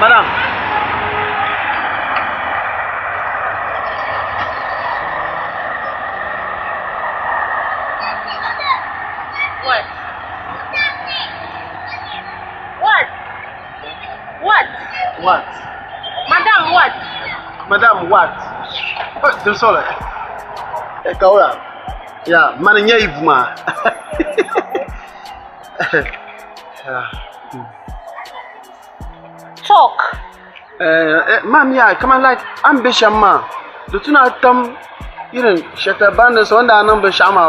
Madam. What? What? What? What? Madam, what? Madam, what? Oh, do sole. Kaula. Yeah, man nya ivuma. Talk. Ma'am, yeah, come on, like ambition, ma. Do you know tam irin shata bandit wanda nan bai shama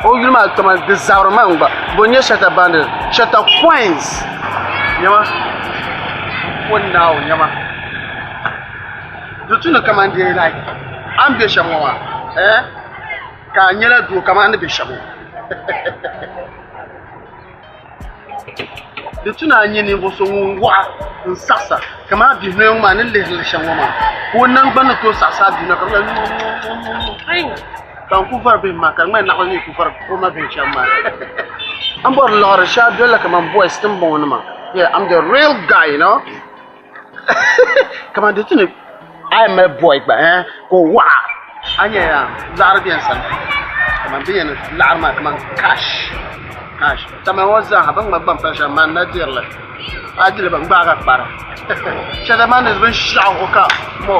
o yulma kamar disarmament ba bonye shata bandit shata coins yama wannan yama do you know kamar dai like ambition wa ka nyela do kamar an bai shamo da tuna yin ne bo so wa nsasa kama bi no ma ne le shanwa ma wannan bana to sasa bi na kamar kan ku farbe ma kan mai na ko ni ku farbe ko ma bin shamma am bor lor sha dole kaman boys tin bon ma yeah, I'm the real guy, you know. Kama da tuna I am a boy ba ko wa anya ya larabian san kama biyan larma kaman cash tama waza habang magbang pasha man na dirla ajile bang baga para shada man is ben shaw oka mo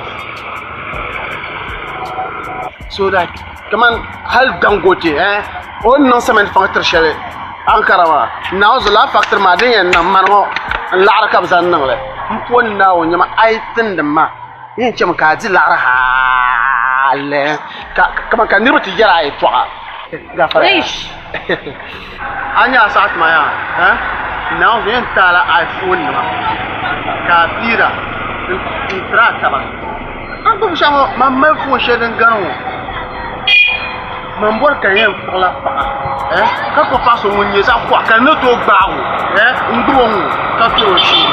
so that kaman hal dangote on non semaine factor shele ankara now la factor ma den yan manmo lar ka bazan nan le mpon na wonya ma aitin da ma yin ce maka ji lar ha le kaman kan niru ti jara ai to Ish. Anya sat maya, now the entire iPhone Kapira Intrataba. Uncle Shamo, my phone shedding gun. Mambo Kayan Polapa, Kako Paso when you have what cannot talk bow, Ndong, Katuchi.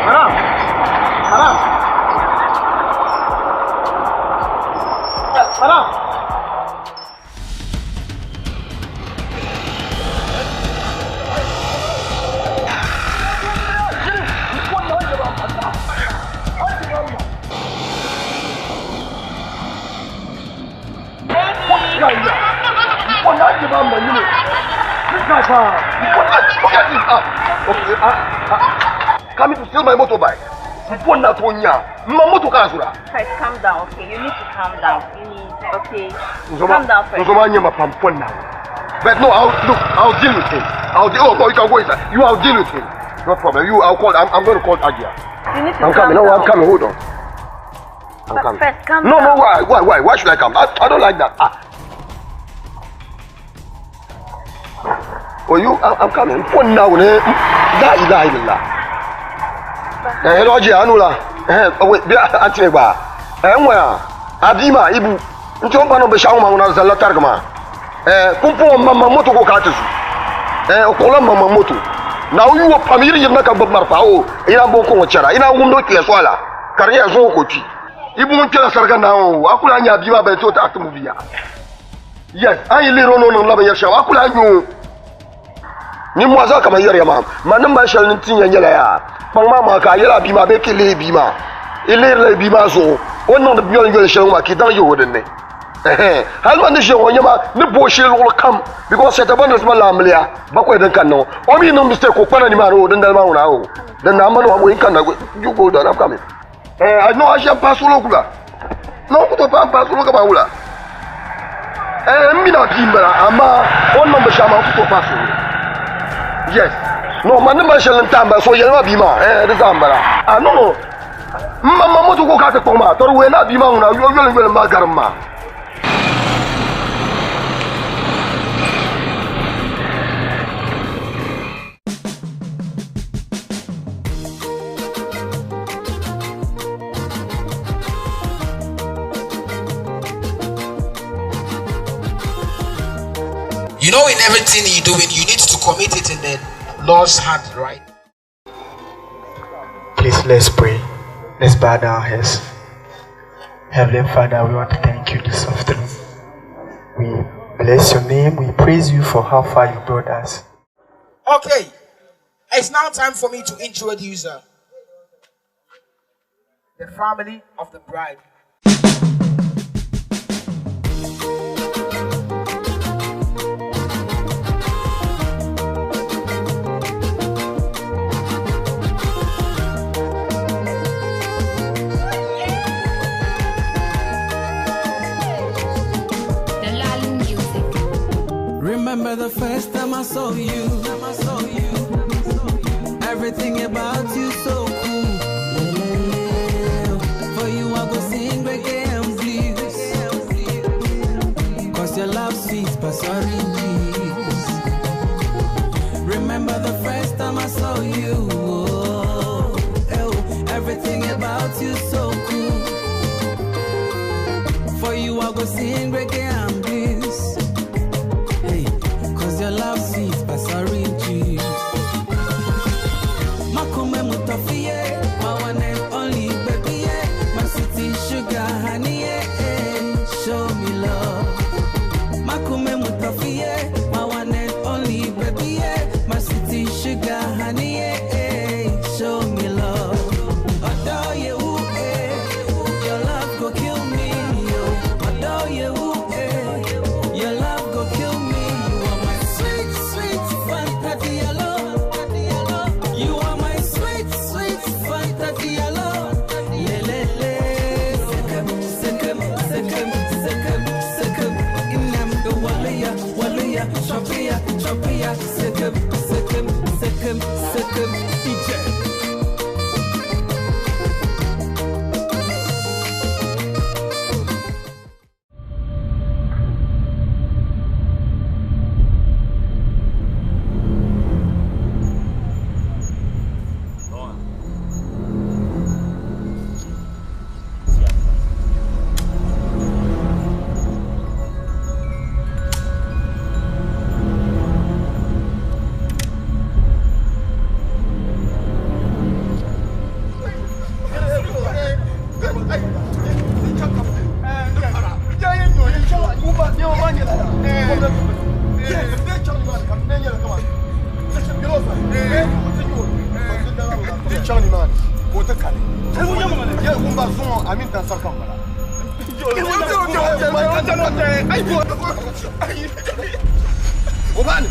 Madam. Coming to steal my motorbike. Guys, calm down, okay? You need to calm down. You need, okay? Calm down first. But no, I'll deal with him. Oh, no, you can go inside. I'll deal with him. No problem. I'm going to call Agia. You need to I'm calm coming. No, down. I'm coming. Hold on. I'm But coming. first, calm No, down. why should I come? I don't like that. Oh, I'm coming. One now, La ilaha illallah. Hello, Agia, Anula. Wait, Antigua. Adima, Ibu. Ntombano Beshama, Nazala Targama. Kumpo mama moto ko katusu okola mama moto na uyu pamiri yina ka bob marfa o ina boko ngochara ina ngumdo ke swala kariya zo ko ti ibu mun kela sarga na o akula nya biwa be to ta atumu biya yes ai liro no no laba yasha akula nyu ni mwaza kama yar ya mam manan ba shal nin tinya nyala ya pang mama ka yala bi ma be kele bi ma ile le bi ma so wannan da biyo ngel shal ma ki dan yo wodanne hal man de jongo nyama ne boshel wol kam because c'est abandon ma lamlia bakoy den kanno o mi no mistake ko pana ni maro den dal mauna o den na mano mo inkanna you go down after me I know I shall pass all kula no ko to pass all ka baula mi na timbara ama on no be shama ko to pass yes no man ma shall ntamba so yelma bima de zambara no mama moto ko ka ko ma to we na bima una yo yo ma garma. You know, in everything you do, you need to commit it in the Lord's hand, right? Please, let's pray. Let's bow down our heads. Heavenly Father, we want to thank you this afternoon. We bless your name. We praise you for how far you brought us. Okay, it's now time for me to introduce the family of the bride. Remember the first time I saw you. Everything about you so cool. For you I go sing reggae and blues. Cause your love sweet but sorry jeez. Remember the first time I saw you. Everything about you so cool. For you I go sing reggae and blues. Your love sweet, but sorry, jeez. Makume mutafie, my one and only baby, my city sugar honey, show me love. Makume mutafie, my one and only baby, my city sugar honey, show me love. Adore you, your love go kill me, adore you, your love go kill me. You are my sweet, sweet fantasy, love. Lelele, sekum. Inam the walaya, chopia, sekum. DJ. chang ni man ko ta kale ya kun ba zuwa amin dan sarkan bala Obani,